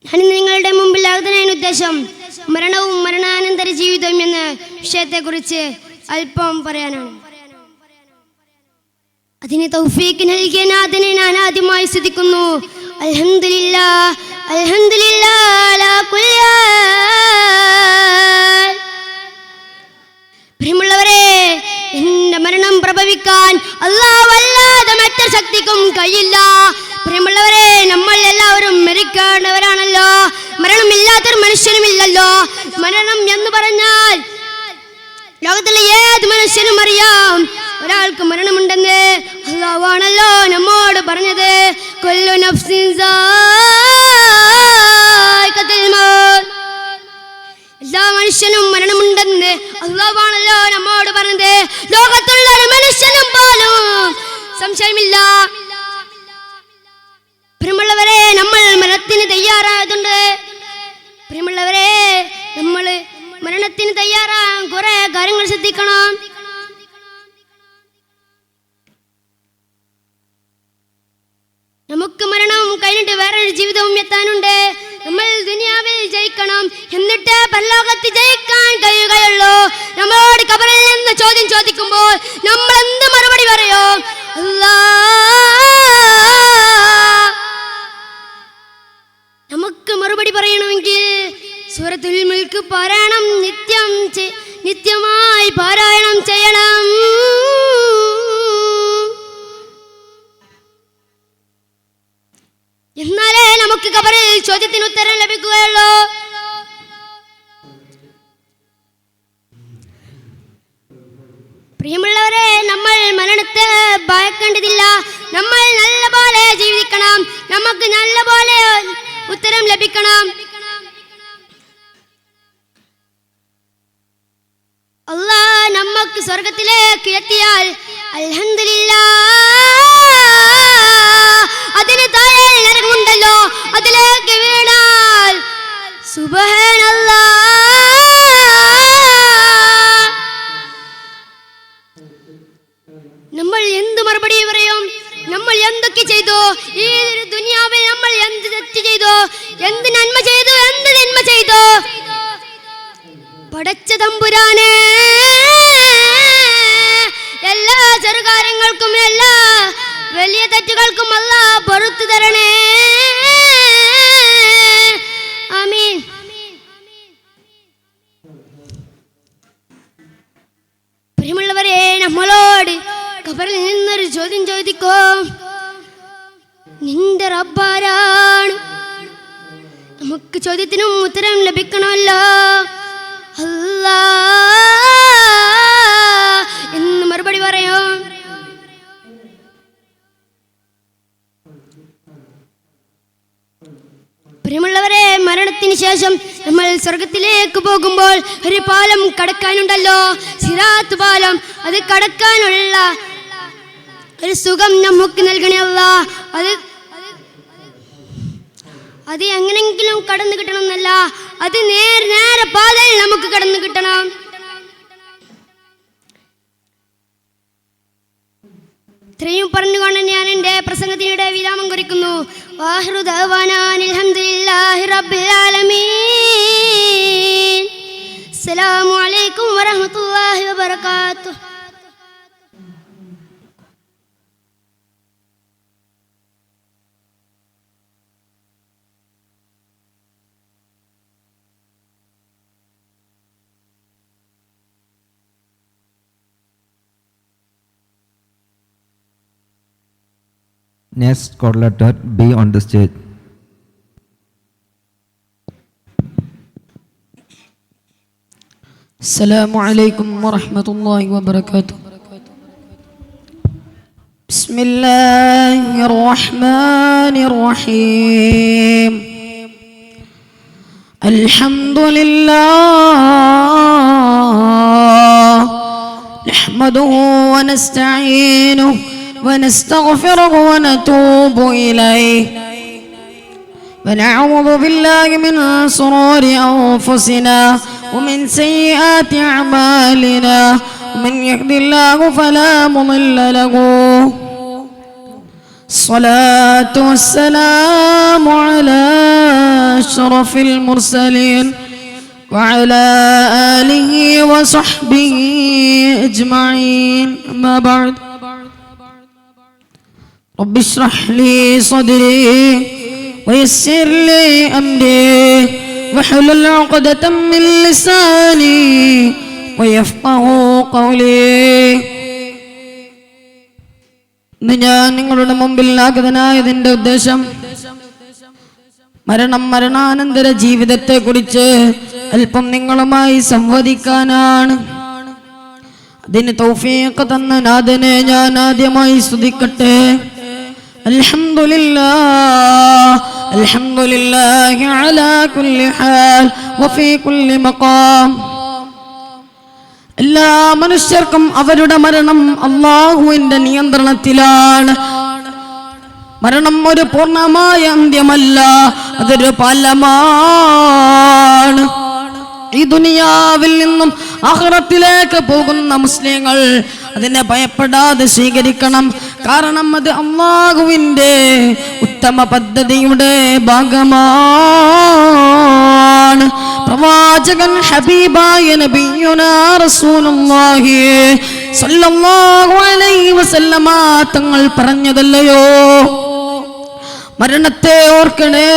ഞാൻ നിങ്ങളുടെ മുമ്പിൽ ആകുന്നതിന് ഉദ്ദേശം മരണവും മരണാനന്തര ജീവിതവും എന്ന വിഷയത്തെക്കുറിച്ച് അല്പം പറയാനാണ്. അതിന് തൗഫീഖ് നൽകിയ നാഥനെ ഞാൻ ആദ്യമായി സ്തുതിക്കുന്നു. അൽഹംദുലില്ലാഹ് അൽഹംദുലില്ലാഹ് അലാ കുല്ലി ഹാൽ. പ്രിയമുള്ളവരെ, എന്റെ മരണം പ്രഭവിക്കാൻ അല്ലാഹു അല്ലാതെ മറ്റൊരു ശക്തിക്കും കഴിയില്ല. പ്രിയമുള്ളവരെ, നമ്മൾ എല്ലാവരും മരിക്കേണ്ടവരാണല്ലോ. മരണമില്ലാത്തൊരു മനുഷ്യനുമില്ലല്ലോ. മരണം എന്ന് പറഞ്ഞാൽ ലോകത്തിലെ ഏത് മനുഷ്യനും അറിയാം ഒരാൾക്ക് മരണമുണ്ടെന്ന്. അല്ലാഹുവാണല്ലോ നമ്മോട് പറഞ്ഞത്, കുല്ലു നഫ്സിൻ സായിഖത്തുൽ മൗത്ത്. എല്ലാ മനുഷ്യനും മരണമുണ്ടെന്ന് അല്ലാഹുവാണല്ലോ നമ്മോട് പറഞ്ഞത്. ലോകത്തുള്ള ഒരു മനുഷ്യനും പോലും സംശയമില്ല. പ്രിയമുള്ളവരെ, നമ്മൾ മരണത്തിന് തയ്യാറായതുണ്ട്. പ്രിയമുള്ളവരെ, നമ്മൾ മരണത്തിന് തയ്യാറാകാൻ കുറെ കാര്യങ്ങൾ ശ്രദ്ധിക്കണം. നമുക്ക് മരണം കഴിഞ്ഞിട്ട് വേറൊരു ജീവിതവും എത്താനുണ്ട്. നമ്മൾ ദുനിയാവിൽ ജയിക്കണം, എന്നിട്ട് പരലോകത്ത് ജയിക്കാൻ കഴിയുകയുള്ളൂ. നമ്മളോട് ഖബറിൽ നിന്ന് ചോദ്യം ചോദിക്കുമ്പോൾ നമ്മൾ എന്ത് മറുപടി പറയും? നമുക്ക് മറുപടി പറയണമെങ്കിൽ സൂറത്തുൽ മുൽക്ക് പാരായണം നിത്യമായി പാരായണം ചെയ്യണം. എന്നാലേ നമുക്ക് ഖബറിൽ ചോദ്യത്തിന് ഉത്തരം ലഭിക്കുകയുള്ളൂ. പ്രിയമുള്ളവരെ, നമ്മൾ മരണത്തെ ഭയക്കേണ്ടതില്ല. നമ്മൾ നല്ലപോലെ ജീവിക്കണം. നമുക്ക് നല്ലപോലെ ഉത്തരം ലഭിക്കണം. അല്ലാഹ് നമുക്ക് സ്വർഗത്തിലേക്ക് എത്തിയാൽ അൽഹംദുലില്ലാഹ്, അതിന് താഴെ നരകമുണ്ടല്ലോ, അതിലേക്ക് വീണാൽ സുബ്ഹാനല്ലാഹ്. നമ്മൾ എന്ത് മറുപടി പറയും? നമ്മൾ എന്തൊക്കെ ചെയ്തു ഈ ദുനിയാവിൽ? നമ്മൾ എന്ത് തെറ്റ് ചെയ്തു? എന്ത് നന്മ ചെയ്തു? എന്ത് തിന്മ ചെയ്തു? പടച്ച തമ്പുരാനെ, എല്ലാ ചെറുകാര്യങ്ങൾക്കും എല്ലാ വലിയ തെറ്റുകൾക്കും അല്ലാഹ് പൊറുത്തു തരണേ. ആമീൻ. പ്രിയമുള്ളവരെ, നമ്മളോട് ഖബറിൽ നിന്നൊരു ചോദ്യം ചോദിക്കും, നിന്റെ റബ്ബാരാണ്? നമുക്ക് ചോദ്യത്തിനും ഉത്തരം ലഭിക്കണമല്ലോ. അല്ലാഹ് എന്ന് മറുപടി പറയും. പ്രിയമുള്ളവരെ, മരണത്തിന് ശേഷം നമ്മൾ സ്വർഗത്തിലേക്ക് പോകുമ്പോൾ ഒരു പാലം കടക്കാനുണ്ടല്ലോ, സിറാത്ത് പാലം. അത് കടക്കാനുള്ള ഒരു സുഖം നമുക്ക് നൽകണേ അല്ലാഹ്. അത് എങ്ങനെങ്കിലും കടന്നു കിട്ടണം എന്നല്ല, അത് നേരെ പാതയിൽ നമുക്ക് കടന്നു കിട്ടണം. ഇത്രയും പറഞ്ഞുകൊണ്ട് ഞാൻ എൻ്റെ പ്രസംഗത്തിനിടെ വിരാമം കുറിക്കുന്നു. വാഹിറു ദഅ്വാനാ അൽഹംദുലില്ലാഹി റബ്ബിൽ ആലമീൻ. അസ്സലാമു അലൈക്കും വറഹ്മത്തുള്ളാഹി വബറകാതുഹു. Next coordinator be on the stage. السلام عليكم ورحمة الله وبركاته. بسم الله الرحمن الرحيم. الحمد لله نحمده ونستعينه ونستغفره ونتوب إليه ونعوذ بالله من شرور أنفسنا ومن سيئات أعمالنا ومن يهد الله فلا مضل له. الصلاة والسلام على أشرف المرسلين وعلى آله وصحبه أجمعين أما بعد رب اشرح لي صدري ويسر لي أمري واحلل عقدة من لساني ويفقهوا قولي ഞാൻ നിങ്ങളുടെ മുമ്പിൽ ആഗതനായതിന്റെ ഉദ്ദേശം മരണാനന്തര ജീവിതത്തെ കുറിച്ച് അല്പം നിങ്ങളുമായി സംവദിക്കാനാണ്. അതിന് തൗഫീഖ് തന്ന നാഥനെ ഞാൻ ആദ്യമായി സ്തുതിക്കട്ടെ. അൽഹംദുലില്ലാഹി അലാ കുല്ലി ഹാൽ വഫീ കുല്ലി മഖാം. എല്ലാ മനുഷ്യർക്കും അവരുടെ മരണം അല്ലാഹുവിന്റെ നിയന്ത്രണത്തിലാണ്. മരണം ഒരു പൂർണ്ണമായ അന്ത്യമല്ല, അതൊരു പാലമാണ്. ഈ ദുനിയാവിൽ നിന്നും ആഖിറത്തിലേക്ക് പോകുന്ന മുസ്ലിങ്ങൾ അതിനെ ഭയപ്പെടാതെ സ്വീകരിക്കണം. കാരണം അത് അല്ലാഹുവിന്റെ ഉത്തമ പദ്ധതിയുടെ ഭാഗമാണ്. പ്രവാചകൻ ഹബീബായ നബിയുനാ റസൂലുള്ളാഹി സ്വല്ലല്ലാഹു അലൈഹി വസല്ലമ തങ്ങൾ പറഞ്ഞതല്ലയോ, മരണത്തെ ഓർക്കണേ,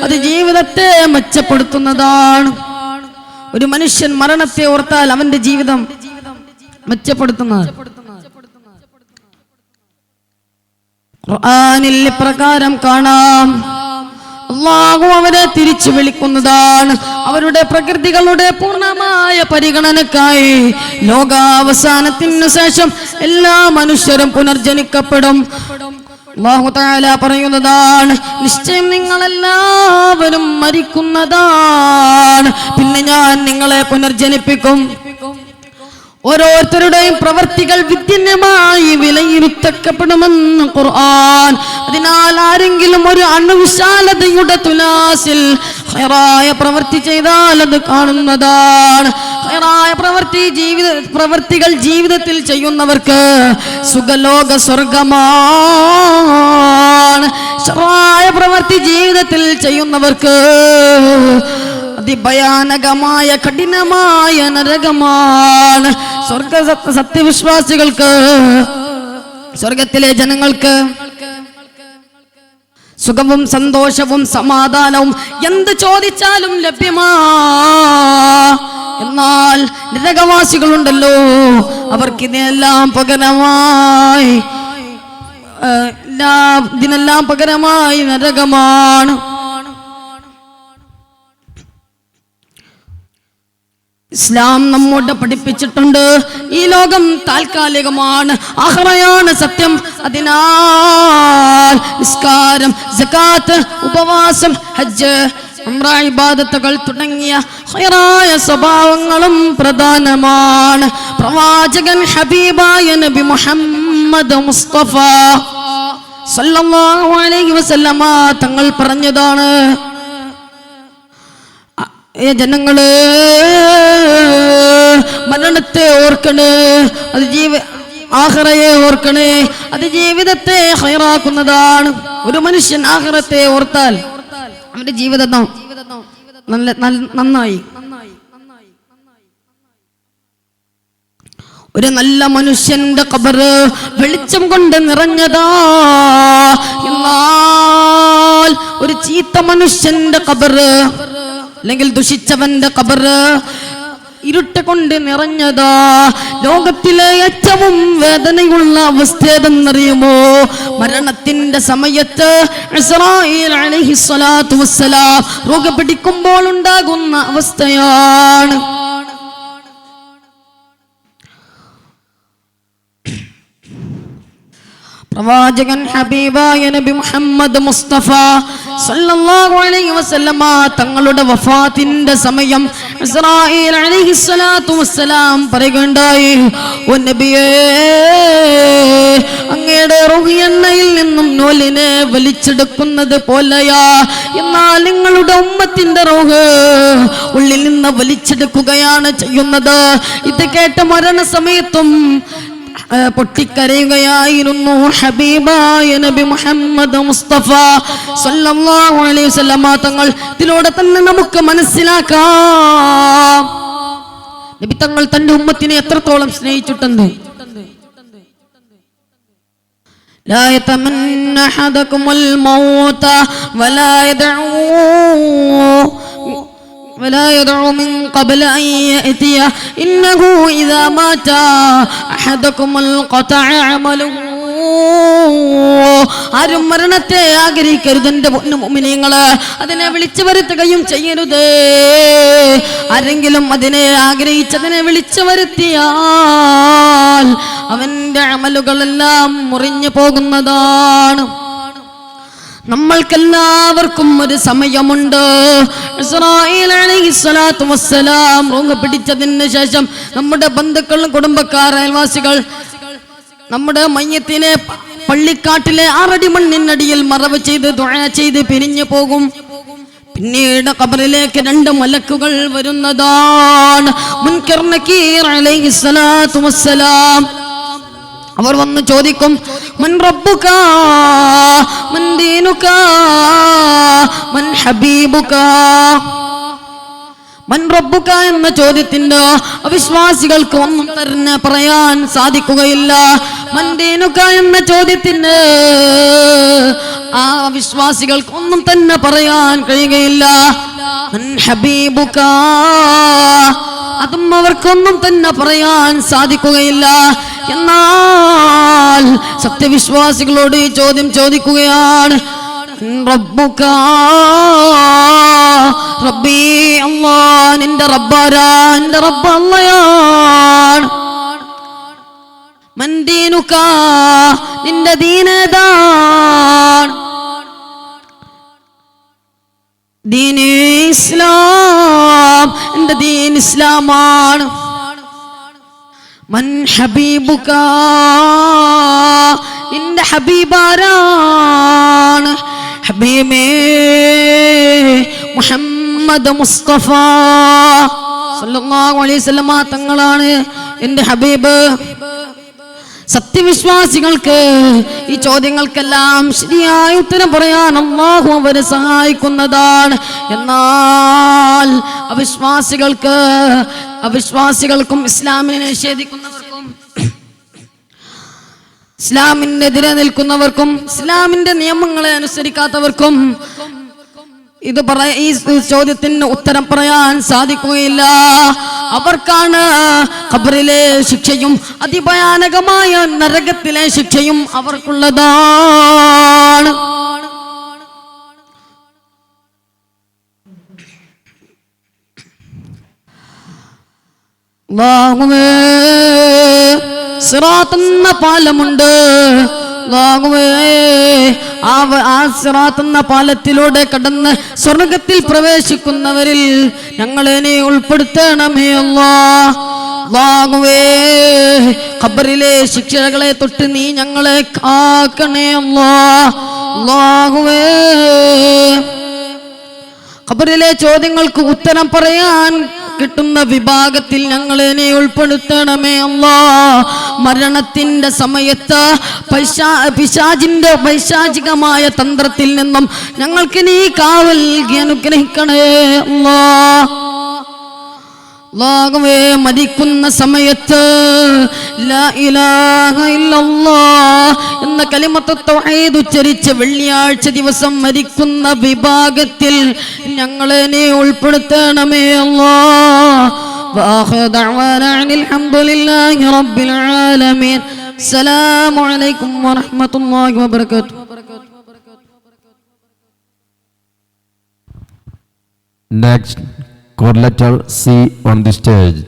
അത് ജീവിതത്തെ മെച്ചപ്പെടുത്തുന്നതാണ്. ഒരു മനുഷ്യൻ മരണത്തെ ഓർത്താൽ അവന്റെ ജീവിതം മെച്ചപ്പെടുത്തുന്നത്. ഖുർആനിൽ ഇപ്രകാരം കാണാം, അല്ലാഹു അവരെ തിരിച്ചു വിളിക്കുന്നതാണ്. അവരുടെ പ്രകൃതികളുടെ പൂർണ്ണമായ പരിഗണനക്കായി ലോകാവസാനത്തിനു ശേഷം എല്ലാ മനുഷ്യരും പുനർജനിക്കപ്പെടും. അല്ലാഹു തആല പറയുന്നതാണ്, നിശ്ചയം നിങ്ങളെല്ലാവരും മരിക്കുന്നതാണ്, പിന്നെ ഞാൻ നിങ്ങളെ പുനർജനിപ്പിക്കും. ഓരോരുത്തരുടെയും പ്രവർത്തികൾ വിദ്യന്യമായി വിലയിരുത്തപ്പെടുമെന്ന് ഖുർആൻ. അതിനാൽ ആരെങ്കിലും ഒരു അണുവിശാലതയുടെ തുലാസിൽ ഖൈറായ പ്രവൃത്തി ചെയ്താൽ അത് കാണുന്നതാണ്. ഖൈറായ പ്രവർത്തികൾ ജീവിതത്തിൽ ചെയ്യുന്നവർക്ക് സുഖലോക സ്വർഗമാണ്. ശറായ പ്രവൃത്തി ജീവിതത്തിൽ ചെയ്യുന്നവർക്ക് അതിഭയാനകമായ കഠിനമായ നരകമാണ്. സത്യവിശ്വാസികൾക്ക്, സ്വർഗത്തിലെ ജനങ്ങൾക്ക് സുഖവും സന്തോഷവും സമാധാനവും എന്ത് ചോദിച്ചാലും ലഭ്യമാ. എന്നാൽ നരകവാസികളുണ്ടല്ലോ, അവർക്ക് ഇതിനെല്ലാം പകരമായി നരകമാണ്. ഇസ്ലാം നമ്മോട് പഠിപ്പിച്ചിട്ടുണ്ട്, ഈ ലോകം താൽക്കാലികമാണ്, ആഖിറയാണ് സത്യം. അതിനാൽ നിസ്കാരം, സകാത്ത്, ഉപവാസം, ഹജ്ജ്, ഉംറ ഇബാദത്തുകൾ തുടങ്ങിയ ഖൈറായ സ്വഭാവങ്ങളും പ്രധാനമാണ്. പ്രവാചകൻ ഹബീബായ നബി മുഹമ്മദ് മുസ്തഫ സല്ലല്ലാഹു അലൈഹി വസല്ലമ തങ്ങൾ പറഞ്ഞതാണ്, ജനങ്ങള് മരണത്തെ ഓർക്കണേ, അത് ആഖിറയെ ഓർക്കണേ, അത് ജീവിതത്തെ ഖൈറാക്കുന്നതാണ്. ഒരു മനുഷ്യൻ ആഖിറത്തെ ഓർത്താൽ അവന്റെ ജീവിതം നന്നായി. ഒരു നല്ല മനുഷ്യന്റെ ഖബറ് വെളിച്ചം കൊണ്ട് നിറഞ്ഞതാ. എന്നാൽ ഒരു ചീത്ത മനുഷ്യന്റെ ഖബറ് അല്ലെങ്കിൽ ദുഷിച്ചവന്റെ ഖബറ് ഇരുട്ട് കൊണ്ട് നിറഞ്ഞതാ. ലോകത്തിലെ ഏറ്റവും വേദനയുള്ള അവസ്ഥ ഏതെന്നറിയുമോ? മരണത്തിന്റെ സമയത്ത് ഇസ്രായീൽ അലൈഹിസ്സലാത്തു വസ്സലാം രോഗം പിടിക്കുമ്പോൾ ഉണ്ടാകുന്ന അവസ്ഥയാണ്. പ്രവാചകൻ ഹബീബായ നബി മുഹമ്മദ് മുസ്തഫ സല്ലല്ലാഹു അലൈഹി വസല്ലമ തങ്ങളുടെ വഫാത്തിന്റെ സമയം ഇസ്രായീൽ അലൈഹിസ്സലാത്തു വസ്സലാം പറയുകയുണ്ടായി, ഓ നബിയേ, അങ്ങയുടെ റൂഹ് എണ്ണയിൽ നിന്നും നൂലിനെ വലിച്ചെടുക്കുന്നത് പോലെയാ. എന്നാൽ നിങ്ങളുടെ ഉമ്മത്തിന്റെ റൂഹ് ഉള്ളിൽ നിന്ന് വലിച്ചെടുക്കുകയാണ് ചെയ്യുന്നത്. ഇത് കേട്ട മരണസമയത്തും പൊട്ടിക്കരയുകയായിരുന്നു ഹബീബായ നബി മുഹമ്മദ് മുസ്തഫ സല്ലല്ലാഹു അലൈഹി വസല്ലമ തങ്ങൾ. ഇതിലൂടെ തന്നെ നമുക്ക് മനസ്സിലാക്കാം നബി തങ്ങൾ തന്റെ ഉമ്മത്തിനെ എത്രത്തോളം സ്നേഹിച്ചിട്ടുണ്ട്. لا يتمنى أحدكم الموت ولا يدعو من قبل أن يأتيه إنه إذا مات أحدكم انقطع عمله. ആരും മരണത്തെ ആഗ്രഹിക്കരുത് എൻ്റെ മുഅ്മിനീങ്ങളെ. അതിനെ വിളിച്ചു വരുത്തുകയും ചെയ്യരുത്. ആരെങ്കിലും അതിനെ ആഗ്രഹിച്ചതിനെ വിളിച്ചു വരുത്തിയാൽ അവന്റെ അമലുകളെല്ലാം മുറിഞ്ഞു പോകുന്നതാണ്. നമ്മൾക്കെല്ലാവർക്കും ഒരു സമയമുണ്ട്. ഇസ്രായേൽ അലൈഹിസ്സലാത്തു വസ്സലാം റൂഹ് പിടിച്ചതിന് ശേഷം നമ്മുടെ ബന്ധുക്കളും കുടുംബക്കാർ അയൽവാസികൾ നമ്മുടെ മയ്യത്തിനെ പള്ളിക്കാട്ടിലെ 6 അടി മണ്ണിനടിയിൽ മറവ് ചെയ്ത് ദുആ ചെയ്ത് പിരിഞ്ഞു പോകും. പിന്നീട് ഖബറിലേക്ക് 2 മലക്കുകൾ വരുന്നതാണ്. മുൻകർ നകീർ അലൈഹിസ്സലാത്തു വസ്സലാം അവർ വന്ന് ചോദിക്കും, മൻ റബ്ബുക മൻ ദീനുക മൻ ഹബീബുക. മൻ റബ്ബുക എന്ന ചോദ്യത്തിന്റെ അവിശ്വാസികൾക്ക് ഒന്നും തന്നെ പറയാൻ സാധിക്കുകയില്ല. മൻ ദീനുക എന്ന ചോദ്യത്തിന് ആ അവിശ്വാസികൾക്ക് ഒന്നും തന്നെ പറയാൻ കഴിയുകയില്ല. മൻ ഹബീബുക അതും അവർക്കൊന്നും തന്നെ പറയാൻ സാധിക്കുകയില്ല. എന്നാൽ സത്യവിശ്വാസികളോട് ഈ ചോദ്യം ചോദിക്കുകയാണ്, റബ്ബുക റബ്ബി അല്ലാഹ്, നിന്റെ റബ്ബാരാ? നിന്റെ റബ്ബ് അല്ലാഹയാണ്. മൻ ദീനുക നിന്റെ ദീനേതാണ്? ദീൻ ഇസ്ലാം, എന്റെ ദീൻ ഇസ്ലാമാണ്. മൻ ഹബീബുക നിന്റെ ഹബീബാരാണ്? ഹബീബേ മുഹമ്മദ് മുസ്തഫ സല്ലല്ലാഹു അലൈഹി വസല്ലമ തങ്ങളാണ് എന്റെ ഹബീബ്. സത്യവിശ്വാസികൾക്ക് ഈ ചോദ്യങ്ങൾക്കെല്ലാം ശരിയായ ഉത്തരം പറയാൻ അല്ലാഹു അവരെ സഹായിക്കുന്നതാണ്. എന്നാൽ അവിശ്വാസികൾക്കും ഇസ്ലാമിനെ നിഷേധിക്കുന്നവർക്കും ഇസ്ലാമിനെതിരെ നിൽക്കുന്നവർക്കും ഇസ്ലാമിന്റെ നിയമങ്ങളെ അനുസരിക്കാത്തവർക്കും ഈ ചോദ്യത്തിന് ഉത്തരം പറയാൻ സാധിക്കുകയില്ല. അവർക്കാണ് ഖബറിലെ ശിക്ഷയും അതിഭയാനകമായ നരകത്തിലെ ശിക്ഷയും അവർക്കുള്ളതാണ്. അല്ലാഹുവേ, സിറാത്ത് എന്ന പാലമുണ്ട്. അല്ലാഹുവേ, ആ സിറാത്ത് എന്ന പാലത്തിലൂടെ കടന്ന് സ്വർഗത്തിൽ പ്രവേശിക്കുന്നവരിൽ ഞങ്ങളെ നീ ഉൾപ്പെടുത്തണമേ അല്ലാഹ്. അല്ലാഹുവേ, ഖബറിലെ ശിക്ഷകളെ തൊട്ട് നീ ഞങ്ങളെ കാക്കണേ അല്ലാഹ്. അല്ലാഹുവേ, ഖബറിലെ ചോദ്യങ്ങൾക്ക് ഉത്തരം പറയാൻ കിട്ടുന്ന വിഭാഗത്തിൽ ഞങ്ങളെ നീ ഉൾപ്പെടുത്തണമേ അല്ലാഹ്. മരണത്തിന്റെ സമയത്ത് പിശാചിന്റെ പൈശാചികമായ തന്ത്രത്തിൽ നിന്നും ഞങ്ങൾക്ക് നീ കാവൽ അനുഗ്രഹിക്കണേ അല്ലാഹ്. അല്ലാഹുവേ, മരിക്കുന്ന സമയത്ത് ലാ ഇലാഹ ഇല്ലല്ലാഹ് എന്ന കലിമത്ത് തൗഹീദ് ഉച്ചരിച്ച് വെള്ളിയാഴ്ച ദിവസം മരിക്കുന്ന വിഭാഗത്തിൽ ഞങ്ങളെ നീ ഉൾപ്പെടുത്തണമേ അല്ലാഹ്. വആഖിറു ദഅവാനാ അനിൽ ഹംദുലില്ലാഹി റബ്ബിൽ ആലമീൻ. അസ്സലാമു അലൈക്കും വറഹ്മത്തുള്ളാഹി വബറകാതുഹു. Next, code letter C on the stage.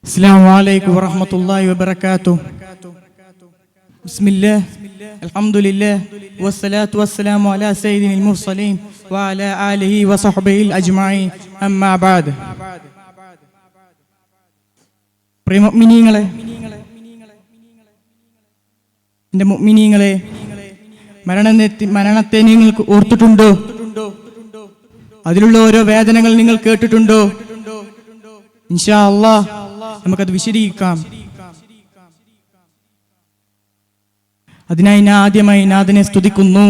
السلام عليكم ورحمة الله وبركاته. بسم الله الحمد لله والصلاة والسلام على سيدنا المرسلين وعلى آله وصحبه الأجمعين أما بعد. പ്രിയ മുഅ്മിനീങ്ങളെ, എൻ്റെ മുഅ്മിനീങ്ങളെ, മരണത്തെ നിങ്ങൾക്ക് ഓർത്തിട്ടുണ്ടോ? അതിലുള്ള ഓരോ വേദനകൾ നിങ്ങൾ കേട്ടിട്ടുണ്ടോ? ഇൻഷാ അല്ലാഹ് നമുക്കത് വിശദീകരിക്കാം. അതിനായി ഞാൻ ആദ്യമായി നാഥനെ സ്തുതിക്കുന്നു.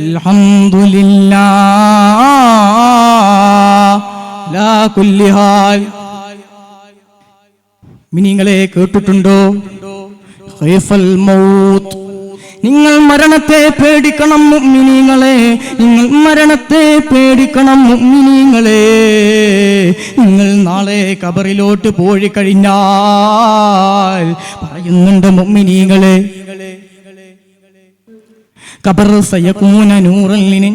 അൽഹംദുലില്ലാഹ് ലാ കുല്ലി ഹാൽ. മിനിങ്ങളെ കേട്ടിട്ടുണ്ടോ? ഖൈഫൽ മൗത്ത്. നിങ്ങൾ മരണത്തെ പേടിക്കണം മുഅ്മിനീങ്ങളെ, നിങ്ങൾ മരണത്തെ പേടിക്കണം മുഅ്മിനീങ്ങളെ. നിങ്ങൾ നാളെ ഖബറിലോട്ട് പോയി കഴിഞ്ഞാൽ പറയുന്നുണ്ട് മുഅ്മിനീങ്ങളെ, ഖബർ സയകൂന നൂറൻ ലിന്നാസിൽ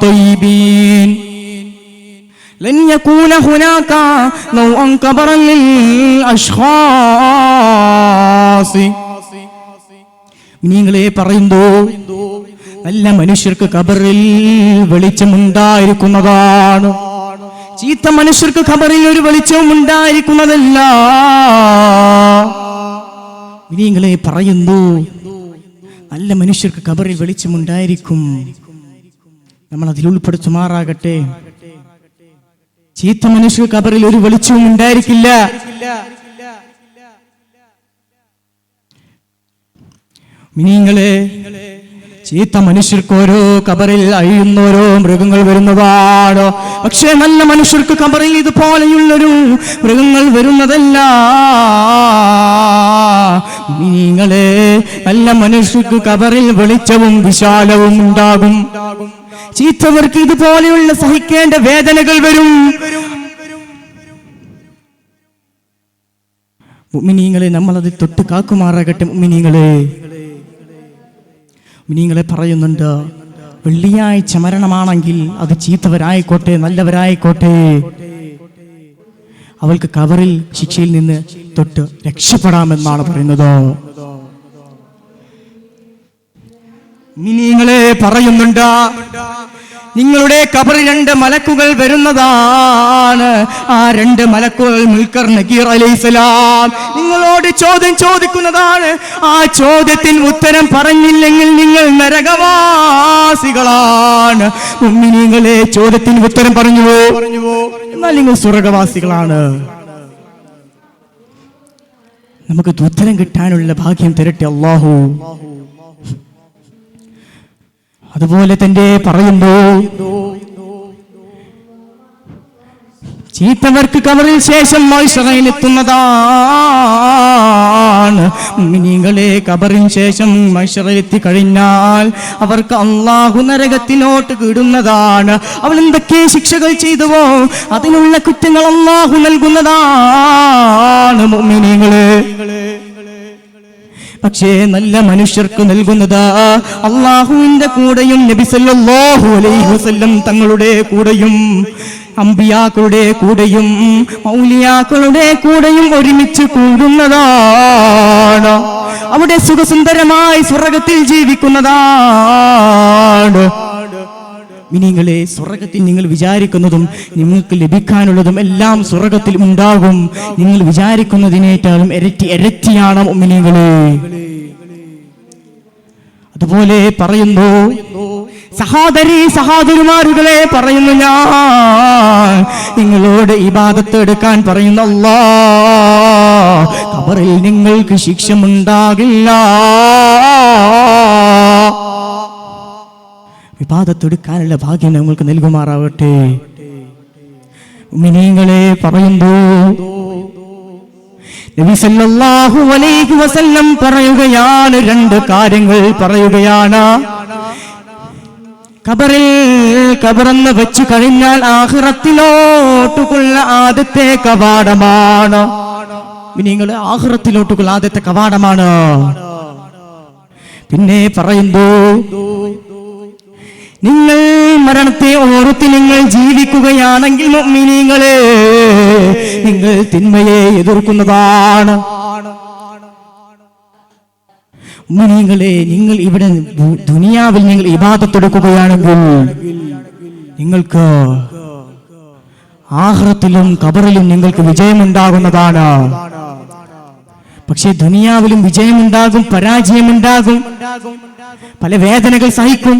ത്വയ്യിബീൻ ലൻ യകൂന ഹുനാക നൗഅൻ ഖബറൻ ലിൽ അശ്ഖാസ്. നിങ്ങളെ പറയുന്നു, നല്ല മനുഷ്യർക്ക് ഖബറിൽ വെളിച്ചമുണ്ടായിരിക്കുന്നതാണ്, ചീത്ത മനുഷ്യർക്ക് ഖബറിൽ ഒരു വെളിച്ചവും ഉണ്ടായിരിക്കുന്നതല്ല. നിങ്ങളെ പറയുന്നു, നല്ല മനുഷ്യർക്ക് ഖബറിൽ വെളിച്ചമുണ്ടായിരിക്കും. നമ്മൾ അതിൽ ഉൾപ്പെടുത്തുമാറാകട്ടെ. ചീത്ത മനുഷ്യർക്ക് ഖബറിൽ ഒരു വെളിച്ചവും ഉണ്ടായിരിക്കില്ല. മിനിങ്ങളെ, ചീത്ത മനുഷ്യർക്ക് ഓരോ ഖബറിൽ അഴിയുന്ന ഓരോ മൃഗങ്ങൾ വരുന്നതാണ്. പക്ഷേ നല്ല മനുഷ്യർക്ക് ഖബറിൽ ഇതുപോലെയുള്ളൊരു മൃഗങ്ങൾ വരുന്നതല്ല. മിനിങ്ങളെ, നല്ല മനുഷ്യർക്ക് ഖബറിൽ വെളിച്ചവും വിശാലവും ഉണ്ടാകും. ചീത്തവർക്ക് ഇതുപോലെയുള്ള സഹിക്കേണ്ട വേദനകൾ വരും. മുഅ്മിനീങ്ങളെ, നമ്മളത് തൊട്ട് കാക്കുമാറാകട്ടെ. മുഅ്മിനീങ്ങളെ പറയുന്നുണ്ട്, വെള്ളിയാഴ്ച മരണമാണെങ്കിൽ അത് ചീത്തവരായിക്കോട്ടെ നല്ലവരായിക്കോട്ടെ, അവൾക്ക് ഖബറിൽ ശിക്ഷയിൽ നിന്ന് തൊട്ട് രക്ഷപ്പെടാമെന്നാണ് പറയുന്നത്. മുഅ്മിനീങ്ങളെ പറയുന്നുണ്ട്, നിങ്ങളുടെ ഖബറിൽ 2 മലക്കുകൾ വരുന്നതാണ്. ആ 2 മലക്കുകൾ മുൽക്കർ നകീർ അലൈഹിസ്സലാം നിങ്ങളോട് ചോദ്യം ചോദിക്കുന്നതാണ്. ആ ചോദ്യത്തിന് ഉത്തരം പറഞ്ഞില്ലെങ്കിൽ നിങ്ങൾ നരകവാസികളാണ്. മുഅ്മിനീങ്ങളെ, ചോദ്യത്തിന് ഉത്തരം പറഞ്ഞുവോ എന്നാൽ നിങ്ങൾ സ്വർഗ്ഗവാസികളാണ്. നമുക്ക് ഉത്തരം കിട്ടാനുള്ള ഭാഗ്യം തരട്ടെ അല്ലാഹു. അതുപോലെ തന്നെ പറയുന്നു, ചീത്തവർക്ക് ഖബറിൽ ശേഷം മഹ്ശറയിലെത്തുന്നതാണ്. മുഅ്മിനീങ്ങളെ, ഖബറിന് ശേഷം മഹ്ശറയിലെത്തി കഴിഞ്ഞാൽ അവർക്ക് അല്ലാഹു നരകത്തിലോട്ട് കിടുന്നതാണ്. അവൾ എന്തൊക്കെ ശിക്ഷകൾ ചെയ്തുവോ അതിനുള്ള കുറ്റങ്ങൾ അല്ലാഹു നൽകുന്നതാണ്. മുഅ്മിനീങ്ങളെ, പക്ഷേ നല്ല മനുഷ്യർക്ക് നൽകുന്നത് അല്ലാഹുവിന്റെ കൂടെയും നബി സല്ലല്ലാഹു അലൈഹി വസല്ലം തങ്ങളുടെ കൂടെയും അമ്പിയാക്കളുടെ കൂടെയും ഔലിയാക്കളുടെ കൂടെയും ഒരുമിച്ച് കൂടുന്നതാണ്. അവിടെ സുഖസുന്ദരമായി സ്വർഗ്ഗത്തിൽ ജീവിക്കുന്നതാണ്. മിനിങ്ങളെ, സ്വർഗ്ഗത്തിൽ നിങ്ങൾ വിചാരിക്കുന്നതും നിങ്ങൾക്ക് ലഭിക്കാനുള്ളതും എല്ലാം സ്വർഗ്ഗത്തിൽ ഉണ്ടാകും. നിങ്ങൾ വിചാരിക്കുന്നതിനേക്കാളും ഇരട്ടിയാണ് മുഅ്മിനീങ്ങളെ. അതുപോലെ പറയുന്നു, സഹോദരിമാരുകളെ പറയുന്നു, ഞാൻ നിങ്ങളോട് ഇബാദത്ത് എടുക്കാൻ പറയുന്നു. അല്ലാഹ് ഖബറിൽ നിങ്ങൾക്ക് ശിക്ഷമുണ്ടാകില്ല. ഇബാദത്തെടുക്കാനുള്ള ഭാഗ്യം നിങ്ങൾക്ക് നൽകുമാറാവട്ടെ. മുഅ്മിനീങ്ങളെ പറയുന്നു, നബി സല്ലല്ലാഹു അലൈഹി വസല്ലം പറയുകയാണ്, 2 കാര്യങ്ങൾ പറയുകയാണ്. ഖബറെന്ന് വെച്ചു കഴിഞ്ഞാൽ ആഖിറത്തിലോട്ടുള്ള ആദ്യത്തെ കവാടമാണ്. മുഅ്മിനീങ്ങളെ, ആഖിറത്തിലോട്ടുള്ള ആദ്യത്തെ കവാടമാണ്. പിന്നെ പറയുന്നു, നിങ്ങൾ മരണത്തെ ഓർത്ത് നിങ്ങൾ ജീവിക്കുകയാണെങ്കിൽ മുഅ്മിനീങ്ങളെ, നിങ്ങൾ തിന്മയെ എതിർക്കുന്നതാണ്. മുഅ്മിനീങ്ങളെ, നിങ്ങൾ ഇവിടെ ദുനിയാവിൽ നിങ്ങൾ ഇബാദത്ത് എടുക്കുകയാണെങ്കിൽ നിങ്ങൾക്ക് ആഖിറത്തിലും ഖബറിലും നിങ്ങൾക്ക് വിജയമുണ്ടാകുന്നതാണ്. പക്ഷേ ദുനിയാവിലും വിജയമുണ്ടാകും, പരാജയമുണ്ടാകും, പല വേദനകൾ സഹിക്കും.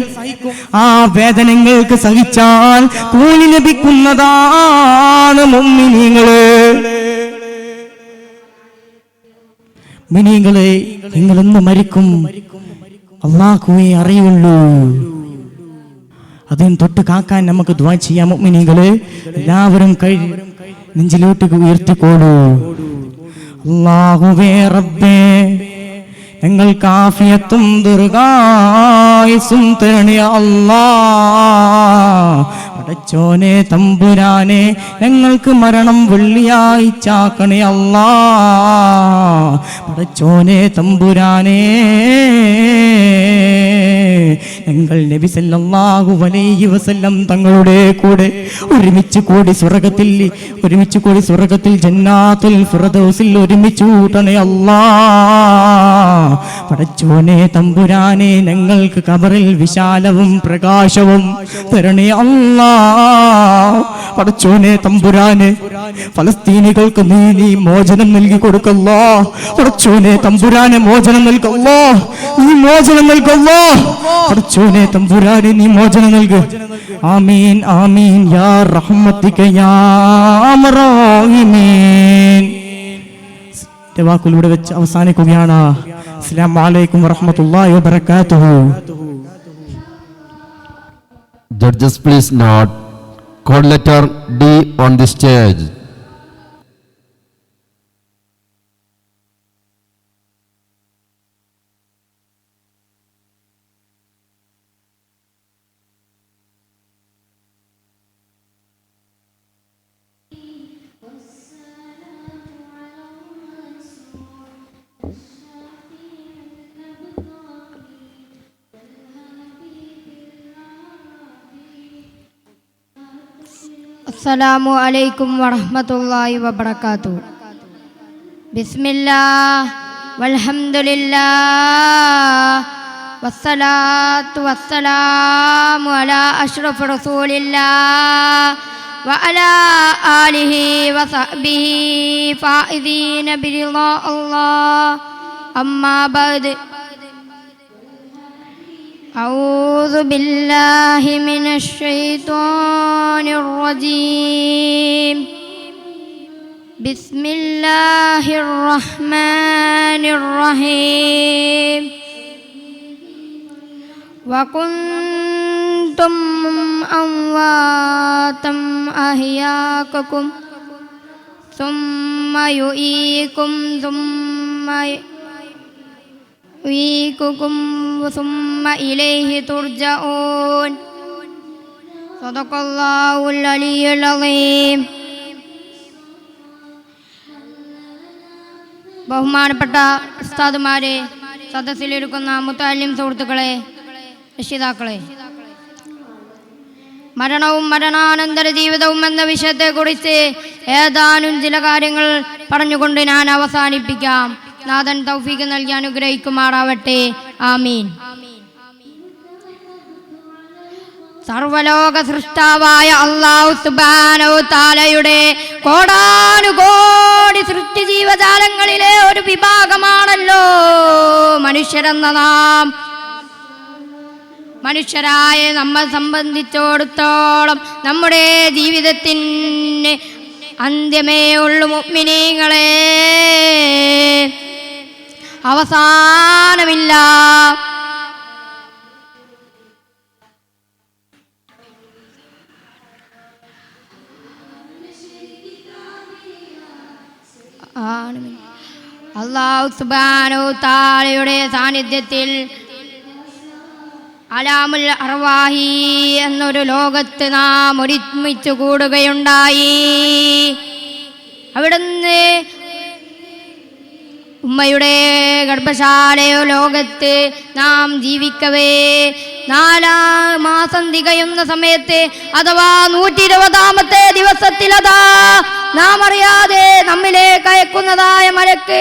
ആ വേദനകൾക്ക് സഹിച്ചാൽ കൂലി ലഭിക്കുന്നതാണ് മുഅ്മിനീങ്ങളെ. മുഅ്മിനീങ്ങളെ, നിങ്ങളെന്ന് മരിക്കും അല്ലാഹുവേ അറിയുള്ളൂ. അതിന് തൊട്ട് കാക്കാൻ നമുക്ക് ദുആ ചെയ്യാം. മുഅ്മിനീങ്ങളെ, എല്ലാവരും കൈ നെഞ്ചിലോട്ട് ഉയർത്തിക്കോളൂ. അല്ലാഹുവേ റബ്ബേ, ഞങ്ങൾക്ക് ആഫിയത്തും ദീർഘായുസ്സും തരണേ അല്ലാഹ്. പടച്ചോനെ തമ്പുരാനെ, ഞങ്ങൾക്ക് മരണം വെള്ളിയാഴ്ചാക്കണേ അല്ലാഹ്. പടച്ചോനെ തമ്പുരാനെ, ഞങ്ങൾ നബി സല്ലല്ലാഹു അലൈഹി വസല്ലം തങ്ങളുടെ കൂടെ ഒരുമിച്ച് കൂടി സ്വർഗ്ഗത്തിൽ ജന്നാത്തുൽ ഫിർദൗസിൽ ഒരുമിച്ച് കൂട്ടണേ അല്ലാഹ്. പടച്ചോനെ തമ്പുരാനെ, ഞങ്ങൾക്ക് ഖബറിൽ വിശാലവും പ്രകാശവും തരണേ അല്ലാഹ്. പടച്ചോനെ തമ്പുരാനെ, ഫലസ്തീനികൾക്ക് നീ മോചനം നൽകി കൊടുക്കല്ലോ. പടച്ചോനെ തമ്പുരാനെ, മോചനം നൽകല്ലോ, നീ മോചനം നൽകല്ലോ. പടച്ചോനെ തമ്പുരാനെ, നീ മോചനം നൽകു. ആമീൻ ആമീൻ യാ റഹ്മത്തിക യാ റഹീമീൻ. വാക്കുകളിലൂടെ വെച്ച് അവസാനിക്കുകയാണ്. അസ്സലാമു അലൈക്കും വറഹ്മത്തുള്ളാഹി വബറകാതുഹു. Judges, please note code letter D on the stage. അസ്സലാമു അലൈക്കും വറഹ്മത്തുള്ളാഹി വബറകാതുഹു. ബിസ്മില്ലാഹ് വൽഹംദുലില്ലാഹ് വസ്സലാത്തു വസ്സലാമു അലാ അഷ്റഫി റസൂലില്ലാഹ് വഅലാ ആലിഹി വസഹ്ബിഹി ഫായിദീന ബിറിളാ അല്ലാഹ്. അമ്മാ ബഅദ്. أعوذ بالله من الشيطان الرجيم. بسم الله الرحمن الرحيم. وكنتم أمواتا أحياءكم ثم يحييكم ثم ثم إليه ترجعون. صدق الله العلي العظيم. ബഹുമാനപ്പെട്ട ഉസ്താദുമാരെ, സദസ്സിലിരിക്കുന്ന മുത്തഅല്ലിം സുഹൃത്തുക്കളെ, രക്ഷിതാക്കളെ, മരണവും മരണാനന്തര ജീവിതവും എന്ന വിഷയത്തെക്കുറിച്ച് ഏതാനും ചില കാര്യങ്ങൾ പറഞ്ഞുകൊണ്ട് ഞാൻ അവസാനിപ്പിക്കാം. നാഥൻ തൗഫീഖ് നൽകി അനുഗ്രഹിക്കുമാറാവട്ടെ. ആമീൻ. സർവലോക സൃഷ്ടാവായ അല്ലാഹു സുബ്ഹാനഹു തആലയുടെ കോടാനുകോടി സൃഷ്ടി ജീവജാലങ്ങളിലെ ഒരു വിഭാഗമാണല്ലോ മനുഷ്യരെന്ന നാം. മനുഷ്യരായ നമ്മെ സംബന്ധിച്ചിടത്തോളം നമ്മുടെ ജീവിതത്തിന് അന്ത്യമേ ഉള്ളു മുഅ്മിനീങ്ങളെ, അവസാനമില്ല. അല്ലാഹു സുബ്ഹാനഹു തആലയുടെ സാന്നിധ്യത്തിൽ അലാമുൽ അർവാഹി എന്നൊരു ലോകത്ത് നാം ഒരുമിച്ച് കൂടുകയുണ്ടായി. അവിടുന്ന് ഉമ്മയുടെ ഗർഭശാലയോ ലോകത്ത് നാം ജീവിക്കവേ 4 മാസം തികയുന്ന സമയത്ത്, അഥവാ 120ാമത്തെ ദിവസത്തിൽ, അതാ നാം അറിയാതെ നമ്മിലേക്ക് അയക്കുന്നതായ മലക്ക്